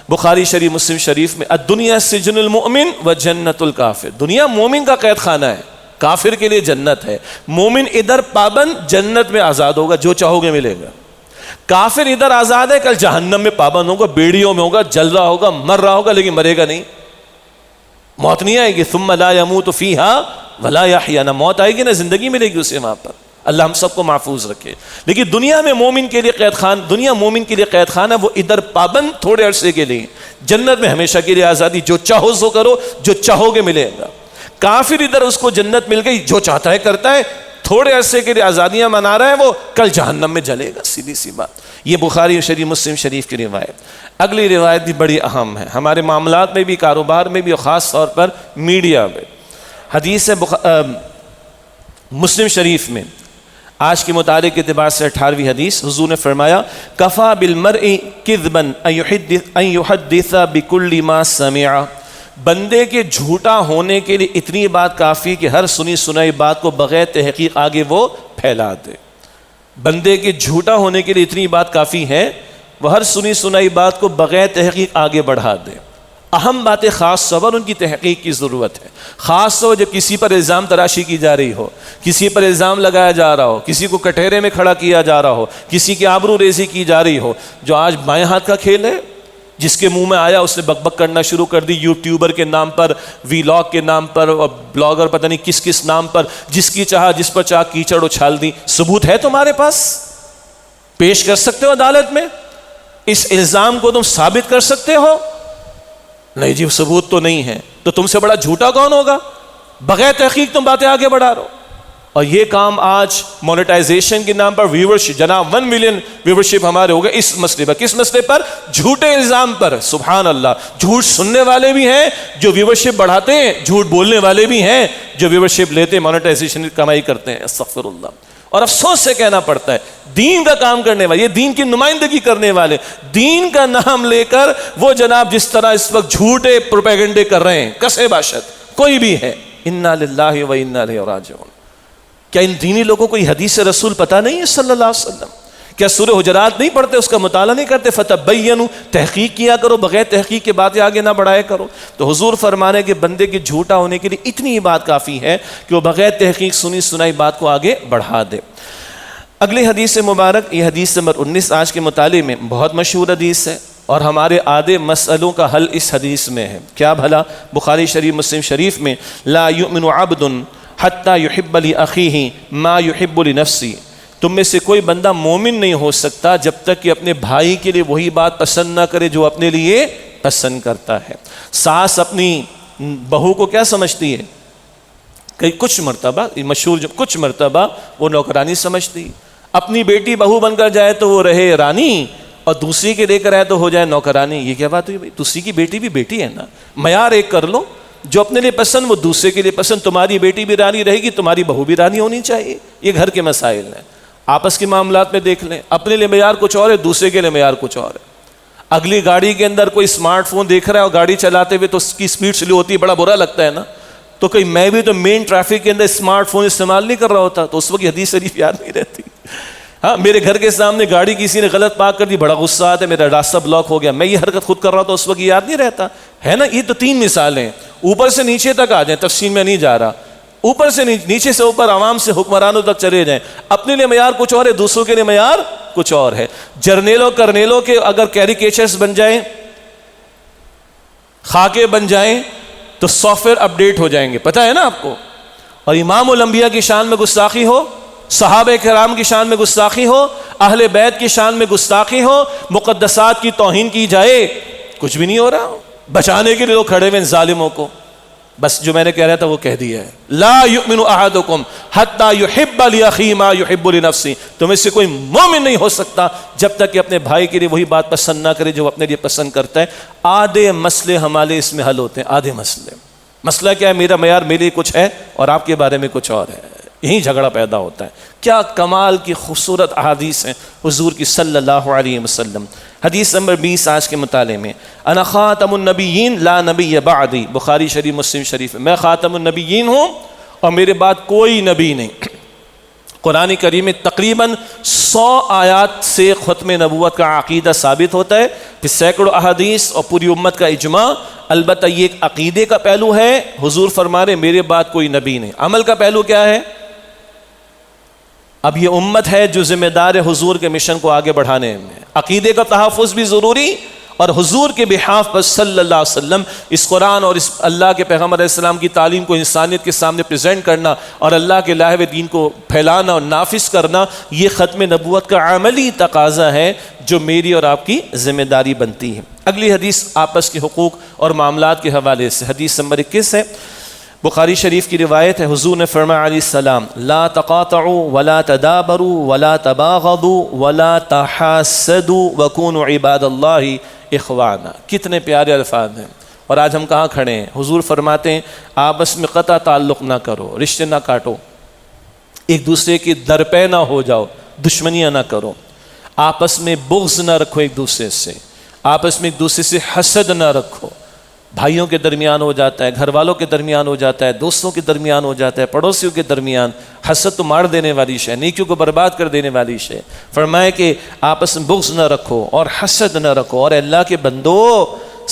[SPEAKER 1] بخاری شریف مسلم شریف میں، الدنیا سجن المؤمن و جنت الکافر، دنیا مومن کا قید خانہ ہے، کافر کے لیے جنت ہے۔ مومن ادھر پابند، جنت میں آزاد ہوگا، جو چاہو گے ملے گا۔ کافر ادھر آزاد ہے، کل جہنم میں پابند ہوگا، بیڑیوں میں ہوگا، جل رہا ہوگا، مر رہا ہوگا، لیکن مرے گا نہیں، موت نہیں آئے گی۔ ثم لا يموت فيها ولا يحيى، نہ موت آئے گی نہ زندگی ملے گی اسے وہاں پر۔ اللہ ہم سب کو محفوظ رکھے۔ لیکن دنیا میں مومن کے لیے قید خان، دنیا مومن کے لیے قید خانہ، وہ ادھر پابند تھوڑے عرصے کے لیے، جنت میں ہمیشہ کے لیے آزادی، جو چاہو سو کرو، جو چاہو گے ملے گا۔ کافر ادھر اس کو جنت مل گئی، جو چاہتا ہے کرتا ہے، تھوڑے عرصے کے لیے آزادیاں منا رہا ہے، وہ کل جہنم میں جلے گا، سیدھی سی بات۔ یہ بخاری شریف مسلم شریف کی روایت۔ اگلی روایت بھی بڑی اہم ہے ہمارے معاملات میں بھی، کاروبار میں بھی، اور خاص طور پر میڈیا میں۔ حدیث ہے مسلم شریف میں، آج کے مطالعے کے اعتبار سے 18ویں حدیث، حضور نے فرمایا کفا بالمرء کذبا ان یحدث بکل ما سمع، بندے کے جھوٹا ہونے کے لیے اتنی بات کافی کہ ہر سنی سنائی بات کو بغیر تحقیق آگے وہ پھیلا دے۔ بندے کے جھوٹا ہونے کے لیے اتنی بات کافی ہے وہ ہر سنی سنائی بات کو بغیر تحقیق آگے بڑھا دے. اہم باتیں خاص طور ان کی تحقیق کی ضرورت ہے، خاص طور جب کسی پر الزام تراشی کی جا رہی ہو، کسی پر الزام لگایا جا رہا ہو، کسی کو کٹہرے میں کھڑا کیا جا رہا ہو، کسی کی آبرو ریزی کی جا رہی ہو. جو آج بائیں ہاتھ کا کھیل ہے، جس کے منہ میں آیا اس نے بک بک کرنا شروع کر دی، یوٹیوبر کے نام پر، ویلاگ کے نام پر، اور بلاگر پتہ نہیں کس کس نام پر، جس کی چاہا جس پر چاہ کیچڑ اچھال دی. ثبوت ہے تمہارے پاس؟ پیش کر سکتے ہو عدالت میں؟ اس الزام کو تم ثابت کر سکتے ہو؟ نہیں جی ثبوت تو نہیں ہے. تو تم سے بڑا جھوٹا کون ہوگا؟ بغیر تحقیق تم باتیں آگے بڑھا رہو. اور یہ کام آج مونیٹائزیشن کے نام پر ویورشپ، جناب 1 ملین ویورشپ ہمارے ہو گئے اس مسئلے پر. کس مسئلے پر؟ جھوٹے الزام پر. سبحان اللہ. جھوٹ سننے والے بھی ہیں جو ویورشپ بڑھاتے ہیں، جھوٹ بولنے والے بھی ہیں جو ویورشپ لیتے ہیں، مونیٹائزیشن کی کمائی کرتے ہیں. استغفر اللہ. اور افسوس سے کہنا پڑتا ہے دین کا کام کرنے والے، یہ دین کی نمائندگی کرنے والے، دین کا نام لے کر وہ جناب جس طرح اس وقت جھوٹے پروپیگنڈے کر رہے ہیں، کسے باشد کوئی بھی ہے، انا للہ و انا الیہ راجعون. کیا ان دینی لوگوں کو یہ حدیث رسول پتہ نہیں ہے صلی اللہ علیہ وسلم؟ کیا سورہ حجرات نہیں پڑھتے، اس کا مطالعہ نہیں کرتے؟ فتبینوا، تحقیق کیا کرو، بغیر تحقیق کے باتیں آگے نہ بڑھایا کرو. تو حضور فرمانے کہ بندے کے جھوٹا ہونے کے لیے اتنی ہی بات کافی ہے کہ وہ بغیر تحقیق سنی سنائی بات کو آگے بڑھا دے. اگلی حدیث مبارک، یہ حدیث نمبر 19 آج کے مطالعے میں، بہت مشہور حدیث ہے اور ہمارے آدھے مسئلوں کا حل اس حدیث میں ہے. کیا بھلا؟ بخاری شریف مسلم شریف میں، لا یؤمن عبد حتی یحب لأخیہ ما یحب لنفسہ. تم میں سے کوئی بندہ مومن نہیں ہو سکتا جب تک کہ اپنے بھائی کے لیے وہی بات پسند نہ کرے جو اپنے لیے پسند کرتا ہے. ساس اپنی بہو کو کیا سمجھتی ہے؟ کہ کچھ مرتبہ مشہور جو کچھ مرتبہ وہ نوکرانی سمجھتی. اپنی بیٹی بہو بن کر جائے تو وہ رہے رانی، اور دوسری کے لے کر آئے تو ہو جائے نوکرانی. یہ کیا بات ہوئی بھائی؟ دوسری کی بیٹی بھی بیٹی ہے نا. معیار ایک کر لو، جو اپنے لیے پسند وہ دوسرے کے لیے پسند. تمہاری بیٹی بھی رانی رہے گی، تمہاری بہو بھی رانی ہونی چاہیے. یہ گھر کے مسائل ہیں. آپس کے معاملات میں دیکھ لیں، اپنے لیے معیار کچھ اور ہے، دوسرے کے لیے معیار کچھ اور ہے. اگلی گاڑی کے اندر کوئی اسمارٹ فون دیکھ رہا ہے اور گاڑی چلاتے ہوئے تو اس کی اسپیڈ سلو ہوتی ہے، بڑا برا لگتا ہے نا. تو کہیں میں بھی تو مین ٹریفک کے اندر اسمارٹ فون استعمال نہیں کر رہا ہوتا تو اس وقت حدیث شریف یاد نہیں رہتی. ہاں میرے گھر کے سامنے گاڑی کسی نے غلط پارک کر دی، بڑا غصہ آتا ہے، میرا راستہ بلاک ہو گیا، میں یہ حرکت خود کر رہا ہوں تو اس وقت یاد نہیں رہتا ہے نا. یہ تو 3 مثالیں، اوپر سے نیچے تک آ جائیں، تفصیل میں نہیں جا رہا. اوپر سے نیچے سے اوپر، عوام سے حکمرانوں تک چلے جائیں. اپنے لیے معیار کچھ اور ہے، دوسروں کے لیے معیار کچھ اور ہے. جرنیلوں کرنیلوں کے اگر کیریکیچرز بن جائیں، خاکے بن جائیں تو سافٹ ویئر اپڈیٹ ہو جائیں گے، پتہ ہے نا آپ کو. اور امام الانبیاء کی شان میں گستاخی ہو، صحابہ کرام کی شان میں گستاخی ہو، اہل بیت کی شان میں گستاخی ہو، مقدسات کی توہین کی جائے، کچھ بھی نہیں ہو رہا. بچانے کے لیے لوگ کھڑے ہوئے ان ظالموں کو. بس جو میں نے کہہ رہا تھا وہ کہہ دیا ہے. لا یؤمن احدکم حتی یحب لاخیہ ما یحب لنفسہ. تم میں سے کوئی مومن نہیں ہو سکتا جب تک کہ اپنے بھائی کے لیے وہی بات پسند نہ کرے جو اپنے لیے پسند کرتا ہے. آدھے مسئلے ہمارے اس میں حل ہوتے ہیں، آدھے مسئلے. مسئلہ کیا ہے؟ میرا معیار میرے لیے کچھ ہے اور آپ کے بارے میں کچھ اور ہے. یہی جھگڑا پیدا ہوتا ہے. کیا کمال کی خوبصورت احادیث ہیں حضور کی صلی اللہ علیہ وسلم. حدیث نمبر 20 آج کے مطالعے میں، انا خاتم النبیین لا نبی بعدی. بخاری شریف مسلم شریف، میں خاتم النبیین ہوں اور میرے بعد کوئی نبی نہیں. قرآن کریم میں تقریباً 100 آیات سے ختم نبوت کا عقیدہ ثابت ہوتا ہے، پھر سینکڑوں احادیث اور پوری امت کا اجماع. البتہ یہ ایک عقیدے کا پہلو ہے، حضور فرما رہے میرے بعد کوئی نبی نہیں. عمل کا پہلو کیا ہے؟ اب یہ امت ہے جو ذمہ دار ہے حضور کے مشن کو آگے بڑھانے میں. عقیدے کا تحفظ بھی ضروری، اور حضور کے بحاف پر صلی اللہ علیہ وسلم اس قرآن اور اس اللہ کے پیغمبر علیہ السلام کی تعلیم کو انسانیت کے سامنے پریزنٹ کرنا اور اللہ کے لائحہ دین کو پھیلانا اور نافذ کرنا، یہ ختم نبوت کا عملی تقاضا ہے جو میری اور آپ کی ذمہ داری بنتی ہے. اگلی حدیث آپس کے حقوق اور معاملات کے حوالے سے، حدیث نمبر 21 ہے، بخاری شریف کی روایت ہے. حضور نے فرمایا علیہ السلام، لا تقاطعوا ولا تدابروا ولا تباغضوا ولا تحاسدوا وكونوا عباد اللہ اخوانا. کتنے پیارے الفاظ ہیں. اور آج ہم کہاں کھڑے ہیں؟ حضور فرماتے ہیں آپس میں قطع تعلق نہ کرو، رشتے نہ کاٹو، ایک دوسرے کی درپے نہ ہو جاؤ، دشمنیاں نہ کرو، آپس میں بغض نہ رکھو ایک دوسرے سے، آپس میں ایک دوسرے سے حسد نہ رکھو، بھائیوں کے درمیان ہو جاتا ہے، گھر والوں کے درمیان ہو جاتا ہے، دوستوں کے درمیان ہو جاتا ہے، پڑوسیوں کے درمیان۔ حسد تو مار دینے والی شے، نیکیوں کو برباد کر دینے والی شے۔ فرمائے کہ آپس میں بغض نہ رکھو اور حسد نہ رکھو، اور اللہ کے بندو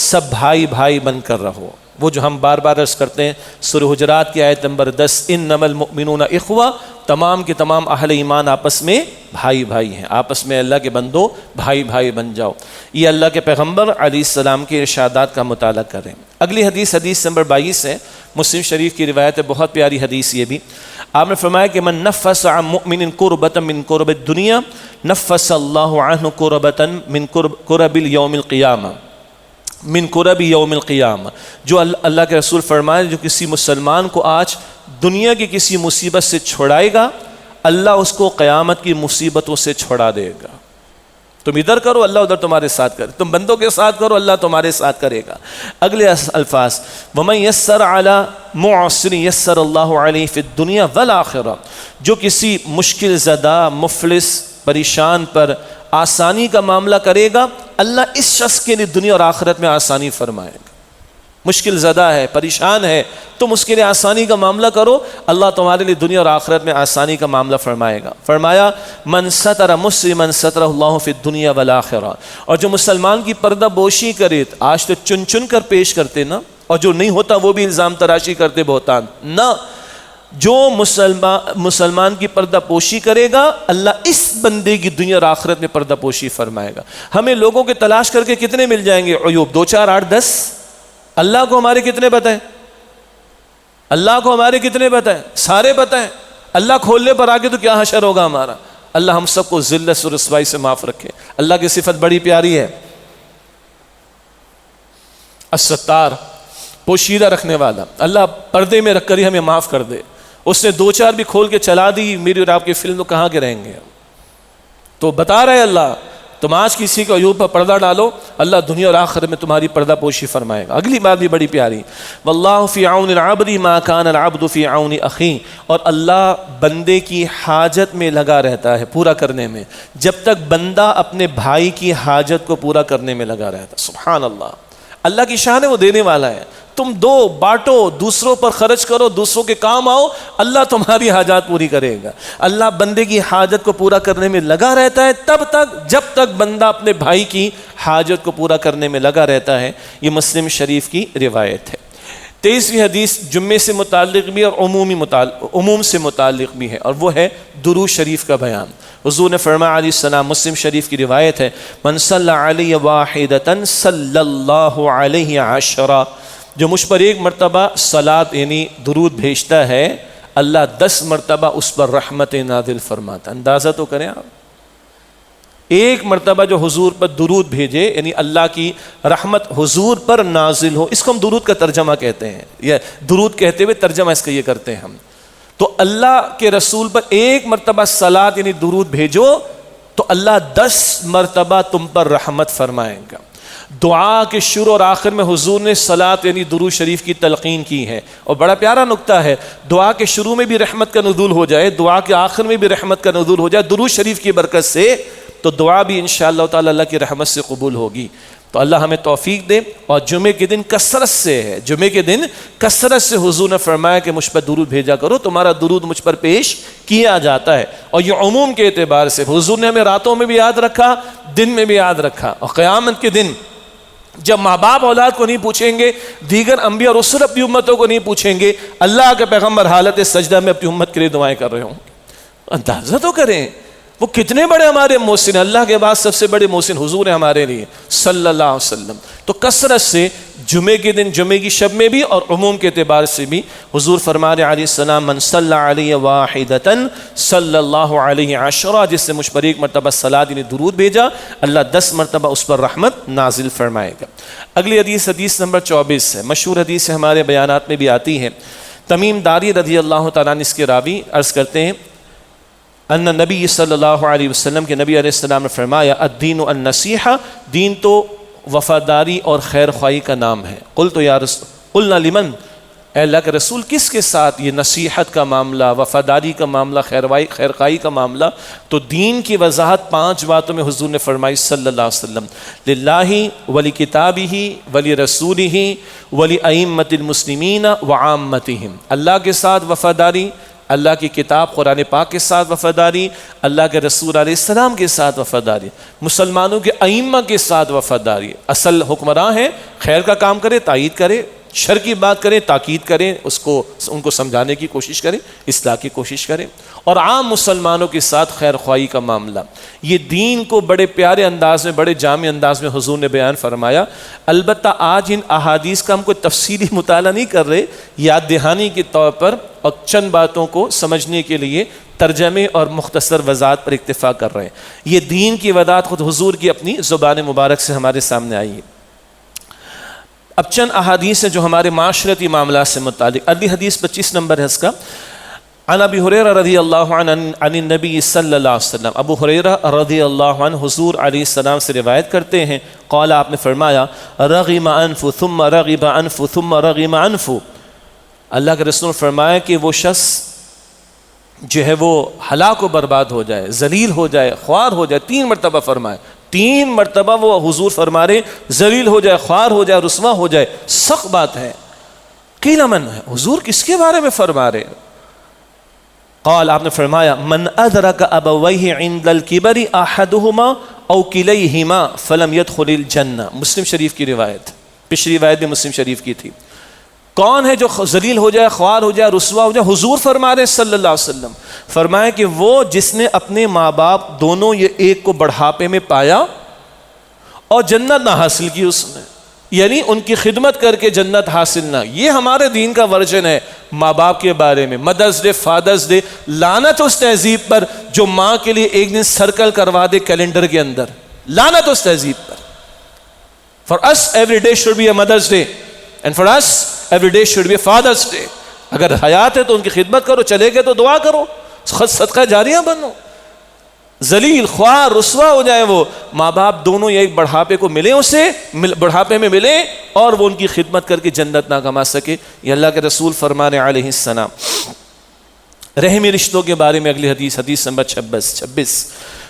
[SPEAKER 1] سب بھائی بھائی بن کر رہو۔ وہ جو ہم بار بار عرض کرتے ہیں سورہ حجرات کی آیت نمبر 10، انما المؤمنون اخوہ، تمام کے تمام اہل ایمان آپس میں بھائی بھائی ہیں، آپس میں اللہ کے بندو بھائی بھائی بن جاؤ۔ یہ اللہ کے پیغمبر علیہ السلام کے ارشادات کا مطالعہ کریں۔ اگلی حدیث حدیث نمبر 22 ہے، مسلم شریف کی روایت ہے، بہت پیاری حدیث یہ بھی۔ آپ نے فرمایا کہ من نفس عن مؤمن کربۃ من کرب الدنیا نفس اللہ عنہ کربۃ من کرب یوم القیامہ، من کرب یوم القیامہ، جو اللہ کے رسول فرمائے جو کسی مسلمان کو آج دنیا کی کسی مصیبت سے چھڑائے گا، اللہ اس کو قیامت کی مصیبتوں سے چھڑا دے گا۔ تم ادھر کرو، اللہ ادھر تمہارے ساتھ کرے، تم بندوں کے ساتھ کرو، اللہ تمہارے ساتھ کرے گا۔ اگلے الفاظ، وَمَن يَسَّرَ عَلَى مُعْسِرٍ يَسَّرَ اللَّهُ عَلَيْهِ فِي الدُّنْيَا وَالْآخِرَةِ، جو کسی مشکل زدہ، مفلس، پریشان پر آسانی کا معاملہ کرے گا، اللہ اس شخص کے لیے دنیا اور آخرت میں آسانی فرمائے گا۔ مشکل زدہ ہے، پریشان ہے، تم اس کے لیے آسانی کا معاملہ کرو، اللہ تمہارے لیے دنیا اور آخرت میں آسانی کا معاملہ فرمائے گا۔ فرمایا من ستر مسلما سترہ اللہ فی الدنیا والآخرہ، اور جو مسلمان کی پردہ پوشی کرے، آج تو چن چن کر پیش کرتے نا، اور جو نہیں ہوتا وہ بھی الزام تراشی کرتے، بہتان نہ، جو مسلمان کی پردہ پوشی کرے گا، اللہ اس بندے کی دنیا اور آخرت میں پردہ پوشی فرمائے گا۔ ہمیں لوگوں کے تلاش کر کے کتنے مل جائیں گے عیوب، 2 4 8 10، اللہ کو ہمارے کتنے پتہ ہیں؟ اللہ کو ہمارے کتنے پتہ ہیں؟ سارے پتہ ہیں۔ اللہ کھولنے پر آگے تو کیا حشر ہوگا ہمارا۔ اللہ ہم سب کو ذلت اور رسوائی سے معاف رکھے۔ اللہ کی صفت بڑی پیاری ہے، الستار، پوشیدہ رکھنے والا۔ اللہ پردے میں رکھ کر ہی ہمیں معاف کر دے۔ اس نے 2 4 بھی کھول کے چلا دی، میری اور آپ کی فلم تو کہاں کے رہیں گے؟ تو بتا رہے اللہ تم آج کسی کو عیوب پر پردہ ڈالو، اللہ دنیا اور آخرت میں تمہاری پردہ پوشی فرمائے گا۔ اگلی بات بھی بڑی پیاری، واللہ فی عون العبد ما کان العبد فی عون اخیہ، اور اللہ بندے کی حاجت میں لگا رہتا ہے، پورا کرنے میں، جب تک بندہ اپنے بھائی کی حاجت کو پورا کرنے میں لگا رہتا ہے۔ سبحان اللہ، اللہ کی شان ہے، وہ دینے والا ہے۔ تم دو، بانٹو، دوسروں پر خرچ کرو، دوسروں کے کام آؤ، اللہ تمہاری حاجات پوری کرے گا۔ اللہ بندے کی حاجت کو پورا کرنے میں لگا رہتا ہے تب تک جب تک بندہ اپنے بھائی کی حاجت کو پورا کرنے میں لگا رہتا ہے۔ یہ مسلم شریف کی روایت ہے۔ 23ویں حدیث جمعے سے متعلق بھی اور عموم سے متعلق بھی ہے، اور وہ ہے درود شریف کا بیان۔ حضور نے فرمایا علیہ السلام، مسلم شریف کی روایت ہے، من صلی علی واحدۃ صلی اللہ علیہ عشرہ، جو مجھ پر 1 مرتبہ صلاۃ یعنی درود بھیجتا ہے، اللہ 10 مرتبہ اس پر رحمت نازل فرماتا۔ اندازہ تو کریں آپ، 1 مرتبہ جو حضور پر درود بھیجے یعنی اللہ کی رحمت حضور پر نازل ہو، اس کو ہم درود کا ترجمہ کہتے ہیں، یا درود کہتے ہوئے ترجمہ اس کا یہ کرتے ہیں ہم۔ تو اللہ کے رسول پر 1 مرتبہ صلاۃ یعنی درود بھیجو تو اللہ 10 مرتبہ تم پر رحمت فرمائے گا۔ دعا کے شروع اور آخر میں حضور نے صلاۃ یعنی درود شریف کی تلقین کی ہے، اور بڑا پیارا نکتہ ہے، دعا کے شروع میں بھی رحمت کا نزول ہو جائے، دعا کے آخر میں بھی رحمت کا نزول ہو جائے درود شریف کی برکت سے، تو دعا بھی انشاءاللہ تعالی اللہ کی رحمت سے قبول ہوگی۔ تو اللہ ہمیں توفیق دے، اور جمعے کے دن کثرت سے ہے، جمعے کے دن کثرت سے حضور نے فرمایا کہ مجھ پر درود بھیجا کرو، تمہارا درود مجھ پر پیش کیا جاتا ہے۔ اور یہ عموم کے اعتبار سے حضور نے ہمیں راتوں میں بھی یاد رکھا، دن میں بھی یاد رکھا، اور قیامت کے دن جب ماں باپ اولاد کو نہیں پوچھیں گے، دیگر انبیاء اور رسل اپنی امتوں کو نہیں پوچھیں گے، اللہ کے پیغمبر حالت سجدہ میں اپنی امت کے لیے دعائیں کر رہے ہوں۔ اندازہ تو کریں وہ کتنے بڑے ہمارے محسن ہیں، اللہ کے بعد سب سے بڑے محسن حضور ہیں ہمارے لیے صلی اللہ علیہ وسلم۔ تو کثرت سے جمعے کے دن، جمعے کی شب میں بھی اور عموم کے اعتبار سے بھی حضور فرما رہے علیہ السلام، من صلی علیہ واحدۃ صلی اللہ علیہ عشرہ، جس سے مجھ پر 1 مرتبہ صلاۃ یعنی درود بھیجا، اللہ 10 مرتبہ اس پر رحمت نازل فرمائے گا۔ اگلی حدیث حدیث نمبر 24 ہے، مشہور حدیث ہے، ہمارے بیانات میں بھی آتی ہے۔ تمیم داری رضی اللہ تعالیٰ عنہ اس کے راوی عرض کرتے ہیں، ان نبی صلی اللہ علیہ وسلم کے نبی علیہ السلام نے فرمایا، الدین النصیحہ، دین تو وفاداری اور خیر خواہی کا نام ہے۔ قلنا لمن، اے اللہ کے رسول کس کے ساتھ یہ نصیحت کا معاملہ، وفاداری کا معاملہ، خیرخواہی کا معاملہ؟ تو دین کی وضاحت 5 باتوں میں حضور نے فرمائی صلی اللہ علیہ وسلم، للہ ولی کتابہ ولی رسولہ ولی ائمۃ المسلمین وعامتہم، اللہ کے ساتھ وفاداری، اللہ کی کتاب قرآن پاک کے ساتھ وفاداری، اللہ کے رسول علیہ السلام کے ساتھ وفاداری، مسلمانوں کے ائمہ کے ساتھ وفاداری۔ اصل حکمراں ہیں، خیر کا کام کرے، تائید کرے، شر کی بات کریں، تاکید کریں، ان کو سمجھانے کی کوشش کریں، اصلاح کی کوشش کریں، اور عام مسلمانوں کے ساتھ خیر خواہی کا معاملہ۔ یہ دین کو بڑے پیارے انداز میں، بڑے جامع انداز میں حضور نے بیان فرمایا۔ البتہ آج ان احادیث کا ہم کوئی تفصیلی مطالعہ نہیں کر رہے، یاد دہانی کے طور پر اور چند باتوں کو سمجھنے کے لیے ترجمے اور مختصر وضاحت پر اکتفا کر رہے ہیں۔ یہ دین کی وضاحت خود حضور کی اپنی زبان مبارک سے ہمارے سامنے آئی ہے۔ اب چند احادیث ہیں جو ہمارے معاشرتی معاملات سے متعلق۔ اگلی حدیث 25 نمبر ہے اس کا۔ عن ابی ہریرہ رضی اللہ عنہ عن النبی صلی اللہ علیہ وسلم، ابو ہریرہ رضی اللہ عنہ حضور علیہ السلام سے روایت کرتے ہیں، قال، آپ نے فرمایا، رغم انف ثم رغب انف ثم رغم انف، اللہ کے رسول نے فرمایا کہ وہ شخص جو ہے وہ ہلاک و برباد ہو جائے، ذلیل ہو جائے، خوار ہو جائے، 3 مرتبہ فرمائے، 3 مرتبہ وہ حضور فرما رہے ذلیل ہو جائے، خوار ہو جائے، رسوا ہو جائے، سخت بات ہے۔ قیل من ہے، حضور کس کے بارے میں فرما رہے؟ قال، آپ نے فرمایا، من ادرک ابویہ عند الکبر احدہما او کلیہما فلم يدخل الجنہ، مسلم شریف کی روایت، پچھلی روایت بھی مسلم شریف کی تھی۔ کون ہے جو ذلیل ہو جائے، خوار ہو جائے، رسوا ہو جائے؟ حضور فرما رہے صلی اللہ علیہ وسلم، فرمایا کہ وہ جس نے اپنے ماں باپ دونوں یہ ایک کو بڑھاپے میں پایا اور جنت نہ حاصل کی اس نے، یعنی ان کی خدمت کر کے جنت حاصل نہ۔ یہ ہمارے دین کا ورژن ہے ماں باپ کے بارے میں۔ مدرس ڈے، فادرس ڈے، لعنت اس تہذیب پر جو ماں کے لیے ایک دن سرکل کروا دے کیلنڈر کے اندر، لعنت اس تہذیب پر۔ For us every day should be a Mother's Day and for us every day should be a Father's Day۔ اگر حیات ہے تو ان کی خدمت کرو، چلے گئے تو دعا کرو، صدقہ جاریہ بنو۔ ذلیل، خوار، رسوا ہو جائے وہ ماں باپ دونوں، ایک بڑھاپے کو ملے، اسے بڑھاپے میں ملے اور وہ ان کی خدمت کر کے جنت نہ کما سکے۔ یہ اللہ کے رسول فرمانے علیہ السلام۔ رحمی رشتوں کے بارے میں اگلی حدیث، حدیث نمبر 26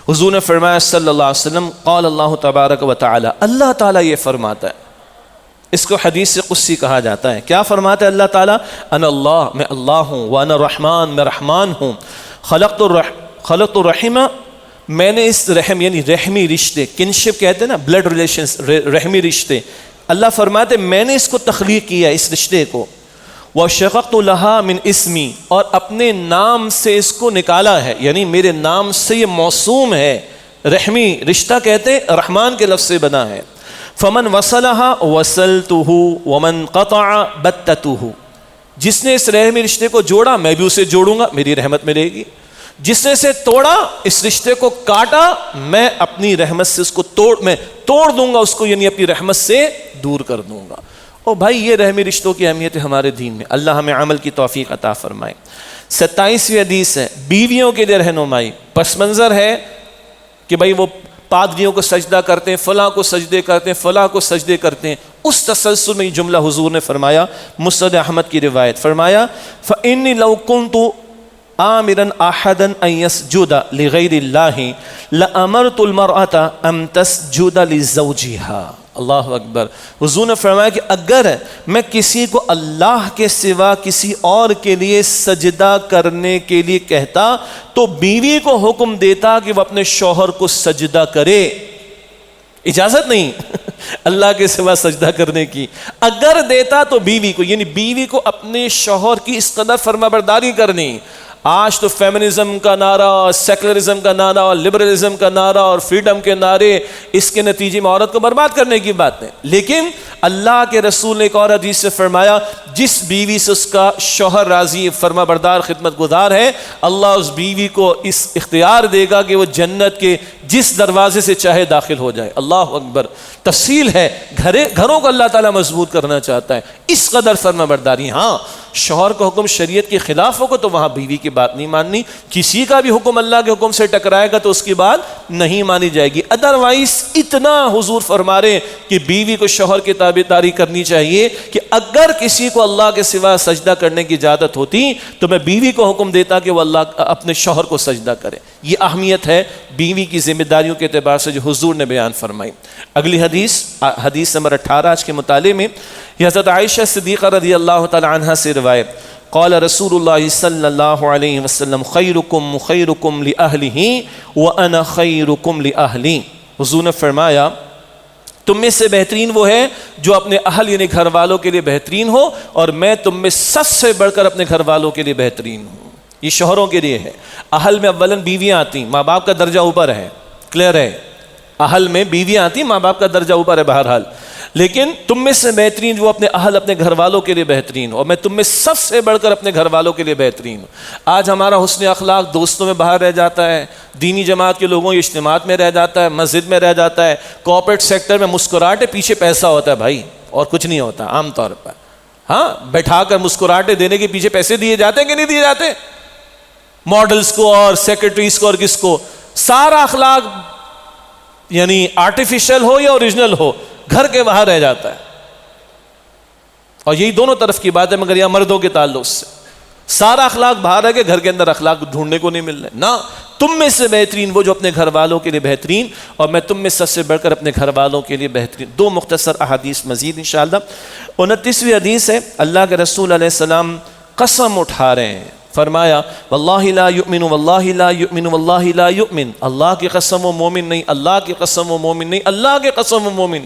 [SPEAKER 1] حضور نے فرمایا صلی اللہ علیہ وسلم، قال اللہ تبارک و تعالی، اللہ تعالیٰ یہ فرماتا ہے، اس کو حدیث سے قدسی کہا جاتا ہے۔ کیا فرماتا ہے اللہ تعالیٰ؟ انا اللہ، میں اللہ ہوں، وانا الرحمن، میں رحمان ہوں، خلقت الرحمہ، میں نے اس رحم یعنی رحمی رشتے، کنشپ کہتے ہیں نا، بلڈ ریلیشنز، رحمی رشتے، اللہ فرماتے میں نے اس کو تخلیق کیا، اس رشتے کو، وَشَقَقْتُ لَهَا مِنْ اسمی، اور اپنے نام سے اس کو نکالا ہے، یعنی میرے نام سے یہ موسوم ہے۔ رحمی رشتہ کہتے ہیں رحمان کے لفظ سے بنا ہے۔ فَمَنْ وَصَلَهَا وَصَلْتُهُ وَمَنْ قَطَعَ بَتَّتُهُ، جس نے اس رحمی رشتے کو جوڑا میں بھی اسے جوڑوں گا، میری رحمت ملے گی۔ جس نے اسے توڑا، اس رشتے کو کاٹا، میں اپنی رحمت سے اس کو توڑ دوں گا، اس کو یعنی اپنی رحمت سے دور کر دوں گا۔ او بھائی، یہ رحمی رشتوں کی اہمیت ہے ہمارے دین میں، اللہ ہمیں عمل کی توفیق عطا فرمائے۔ 27ویں حدیث ہے، بیویوں کے لیے رہنمائی۔ پس منظر ہے کہ بھائی وہ پادریوں کو سجدہ کرتے ہیں، فلاں کو سجدے کرتے ہیں، فلاں کو سجدے کرتے ہیں، اس تسلسل میں یہ جملہ حضور نے فرمایا، مسند احمد کی روایت، فرمایا فَإِنِّي لَوْ كُنْتُ آمرا احدا ان يسجد لغیر اللہ لامرت المرأة ان تسجد لزوجها۔ اللہ اکبر۔ حضور نے فرمایا کہ اگر میں کسی کو اللہ کے سوا کسی اور کے لیے سجدہ کرنے کے لیے کہتا تو بیوی کو حکم دیتا کہ وہ اپنے شوہر کو سجدہ کرے۔ اجازت نہیں اللہ کے سوا سجدہ کرنے کی، اگر دیتا تو بیوی کو، یعنی بیوی کو اپنے شوہر کی اس قدر فرما برداری کرنی۔ آج تو فیمنزم کا نعرہ، سیکولرزم کا نعرہ، لبرلزم کا نعرہ اور فریڈم کے نعرے، اس کے نتیجے میں عورت کو برباد کرنے کی بات ہے۔ لیکن اللہ کے رسول نے ایک اور حدیث سے فرمایا، جس بیوی سے اس کا شوہر راضی، فرما بردار، خدمت گزار ہے، اللہ اس بیوی کو اس اختیار دے گا کہ وہ جنت کے جس دروازے سے چاہے داخل ہو جائے۔ اللہ اکبر۔ تفصیل ہے، گھروں کو اللہ تعالیٰ مضبوط کرنا چاہتا ہے، اس قدر فرما برداری۔ ہاں شوہر کا حکم شریعت کے خلاف ہوگا تو وہاں بیوی کی بات نہیں ماننی. کسی کا بھی حکم اللہ کے حکم سے ٹکرائے گا تو اس کی بات نہیں مانی جائے گی. ادروائز اتنا حضور فرما رہے کہ بیوی کو شوہر کی تابعداری کرنی چاہیے کہ اگر کسی کو اللہ کے سوا سجدہ کرنے کی اجازت ہوتی تو میں بیوی کو حکم دیتا کہ وہ اللہ اپنے شوہر کو سجدہ کرے. یہ اہمیت ہے بیوی کی ذمہ داریوں کے اعتبار سے جو حضور نے بیان فرمائی. اگلی حدیث نمبر 18 آج کے مطالعے میں یہ حضرت عائشہ صدیقہ رضی اللہ تعالی عنہا سے روایت قال رسول اللہ صلی اللہ علیہ وسلم خیرکم خیرکم لأہلہ وانا خیرکم لأہلی. حضور نے فرمایا تم میں سے بہترین وہ ہے جو اپنے اہل یعنی گھر والوں کے لیے بہترین ہو اور میں تم میں سب سے بڑھ کر اپنے گھر والوں کے لیے بہترین ہوں. یہ شوہروں کے لیے ہے. اہل میں اولاً بیویاں آتی, ماں باپ کا درجہ اوپر ہے, کلیئر ہے. اہل میں بیویاں آتی, ماں باپ کا درجہ اوپر ہے بہرحال, لیکن تم میں سے بہترین وہ اپنے اہل اپنے گھر والوں کے لیے بہترین ہو اور میں تم میں سب سے بڑھ کر اپنے گھر والوں کے لیے بہترین ہوں. آج ہمارا حسن اخلاق دوستوں میں باہر رہ جاتا ہے, دینی جماعت کے لوگوں کی اجتماعات میں رہ جاتا ہے, مسجد میں رہ جاتا ہے, کارپوریٹ سیکٹر میں مسکراہٹے پیچھے پیسہ ہوتا ہے بھائی اور کچھ نہیں ہوتا عام طور پر. ہاں, بیٹھا کر مسکراہٹے دینے کے پیچھے پیسے دیے جاتے ہیں کہ نہیں دیے جاتے؟ ماڈلز کو اور سیکرٹریز کو اور کس کو. سارا اخلاق یعنی آرٹیفیشل ہو یا اوریجنل ہو گھر کے باہر رہ جاتا ہے. اور یہی دونوں طرف کی بات ہے, مگر یہاں مردوں کے تعلق سے سارا اخلاق باہر ہے کہ گھر کے اندر اخلاق ڈھونڈنے کو نہیں مل رہے. نہ, تم میں سے بہترین وہ جو اپنے گھر والوں کے لیے بہترین اور میں تم میں سب سے بڑھ کر اپنے گھر والوں کے لیے بہترین. دو مختصر احادیث مزید انشاءاللہ. 29ویں حدیث ہے, اللہ کے رسول علیہ السلام قسم اٹھا رہے ہیں, فرمایا واللہ لا یؤمن واللہ لا یؤمن واللہ لا یؤمن, اللہ کی قسم و مومن نہیں, اللہ کی قسم و مومن نہیں, اللہ کی قسم و مومن.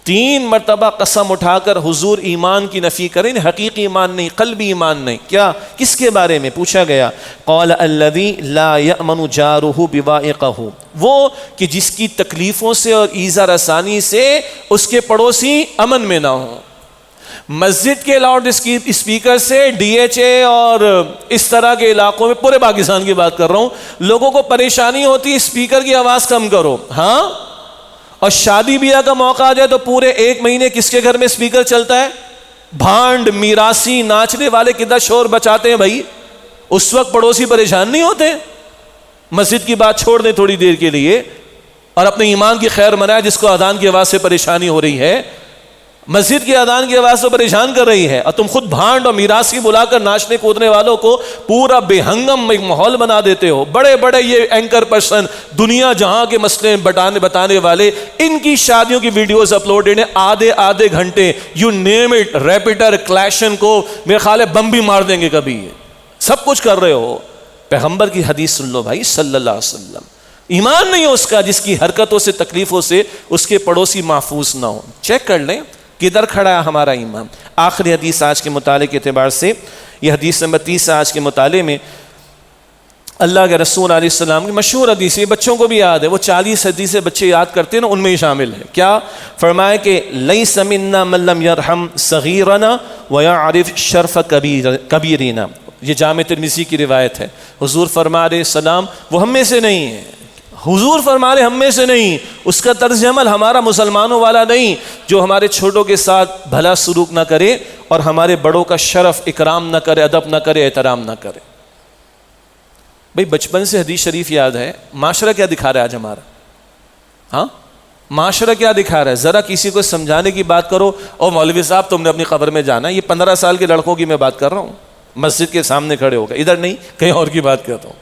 [SPEAKER 1] 3 مرتبہ قسم اٹھا کر حضور ایمان کی نفی کریں, حقیقی ایمان نہیں, قلبی ایمان نہیں. کیا, کس کے بارے میں پوچھا گیا؟ قال الذی لا یأمن جارہ بوائقہ, وہ کہ جس کی تکلیفوں سے اور ایذا رسانی سے اس کے پڑوسی امن میں نہ ہوں. مسجد کے لاؤڈ اسپیکر سے ڈی ایچ اے اور اس طرح کے علاقوں میں, پورے پاکستان کی بات کر رہا ہوں, لوگوں کو پریشانی ہوتی ہے اسپیکر کی آواز کم کرو. ہاں, اور شادی بیاہ کا موقع آ جائے تو پورے 1 مہینے کس کے گھر میں اسپیکر چلتا ہے؟ بھانڈ میراثی ناچنے والے کتنا شور بچاتے ہیں بھائی. اس وقت پڑوسی پریشان نہیں ہوتے؟ مسجد کی بات چھوڑ دیں تھوڑی دیر کے لیے اور اپنے ایمان کی خیر منائے. جس کو اذان کی آواز سے پریشانی ہو رہی ہے, مسجد کی اذان کی آواز تو پریشان کر رہی ہے, اور تم خود بھانڈ اور میراثی بلا کر ناچنے کودنے والوں کو پورا بے ہنگم ایک ماحول بنا دیتے ہو. بڑے بڑے یہ اینکر پرسن, دنیا جہاں کے مسئلے بتانے والے, ان کی شادیوں کی ویڈیوز اپلوڈ ہیں آدھے گھنٹے, یو نیم اٹ, ریپیٹر کلیشن کو میرے خیال ہے بم بھی مار دیں گے کبھی. سب کچھ کر رہے ہو. پیغمبر کی حدیث سن لو بھائی صلی اللہ علیہ وسلم. ایمان نہیں ہے اس کا جس کی حرکتوں سے تکلیفوں سے اس کے پڑوسی محفوظ نہ ہو. چیک کر لیں کدھر کھڑا ہے ہمارا ایمان. آخری حدیث آج کے مطالعے کے اعتبار سے, یہ حدیث نمبر 30 آج کے مطالعے میں. اللہ کے رسول علیہ السلام کی مشہور حدیث ہے, بچوں کو بھی یاد ہے, وہ 40 حدیثیں بچے یاد کرتے ہیں نا, ان میں ہی شامل ہے. کیا فرمایا کہ لیس منا من لم یرحم صغیرنا ویعرف شرف کبیرنا. یہ جامع ترمذی کی روایت ہے. حضور فرما رہے السلام وہ ہم میں سے نہیں ہے. حضور فرما رہے ہم میں سے نہیں, اس کا طرز عمل ہمارا مسلمانوں والا نہیں, جو ہمارے چھوٹوں کے ساتھ بھلا سلوک نہ کرے اور ہمارے بڑوں کا شرف اکرام نہ کرے, ادب نہ کرے, احترام نہ کرے. بھئی بچپن سے حدیث شریف یاد ہے. معاشرہ کیا دکھا رہا ہے آج ہمارا؟ ہاں, معاشرہ کیا دکھا رہا ہے؟ ذرا کسی کو سمجھانے کی بات کرو, اور مولوی صاحب تم نے اپنی قبر میں جانا. یہ 15 سال کے لڑکوں کی میں بات کر رہا ہوں, مسجد کے سامنے کھڑے ہو گئے, ادھر نہیں کہیں اور کی بات کرتا ہوں.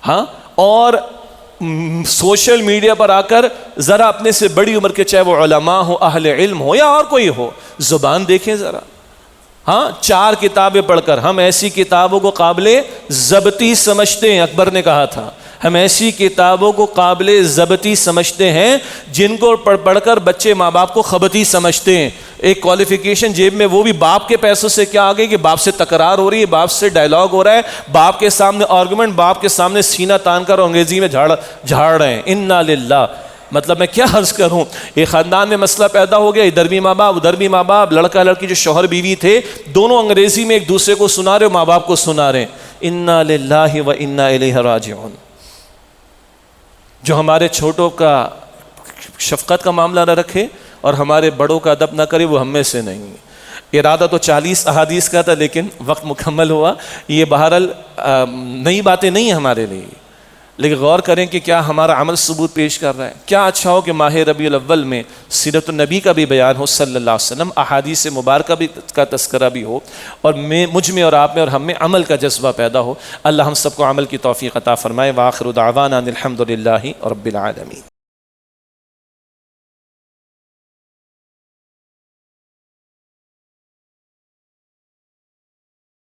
[SPEAKER 1] ہاں, اور سوشل میڈیا پر آ کر ذرا اپنے سے بڑی عمر کے, چاہے وہ علماء ہو, اہل علم ہو یا اور کوئی ہو, زبان دیکھیں ذرا. ہاں, 4 کتابیں پڑھ کر ہم ایسی کتابوں کو قابل ضبطی سمجھتے ہیں. اکبر نے کہا تھا ہم ایسی کتابوں کو قابل ضبطی سمجھتے ہیں جن کو پڑھ کر بچے ماں باپ کو خبطی سمجھتے ہیں. ایک کوالیفیکیشن جیب میں, وہ بھی باپ کے پیسوں سے. کیا آگے کہ باپ سے تکرار ہو رہی ہے, باپ سے ڈائلاگ ہو رہا ہے, باپ کے سامنے آرگومنٹ, باپ کے سامنے سینہ تان کر انگریزی میں جھاڑ رہے ہیں. انا للہ. مطلب میں کیا عرض کروں, ایک خاندان میں مسئلہ پیدا ہو گیا, ادھر بھی ماں باپ ادھر بھی ماں باپ, لڑکا لڑکی جو شوہر بیوی تھے دونوں انگریزی میں ایک دوسرے کو سنا رہے, ماں باپ کو سنا رہے. انا للہ و انا الیہ راجعون. جو ہمارے چھوٹوں کا شفقت کا معاملہ نہ رکھے اور ہمارے بڑوں کا ادب نہ کرے, وہ ہم میں سے نہیں. ارادہ تو 40 احادیث کا تھا لیکن وقت مکمل ہوا. یہ بہرحال نئی باتیں نہیں ہیں ہمارے لیے، لیکن غور کریں کہ کیا ہمارا عمل ثبوت پیش کر رہا ہے. کیا اچھا ہو کہ ماہ ربیع الاول میں سیرت النبی کا بھی بیان ہو صلی اللہ علیہ وسلم، احادیث مبارکہ بھی کا تذکرہ بھی ہو، اور مجھ میں اور آپ میں اور ہم میں عمل کا جذبہ پیدا ہو. اللہ ہم سب کو عمل کی توفیق عطا فرمائے. وآخر دعوانا ان الحمد للہ رب العالمین.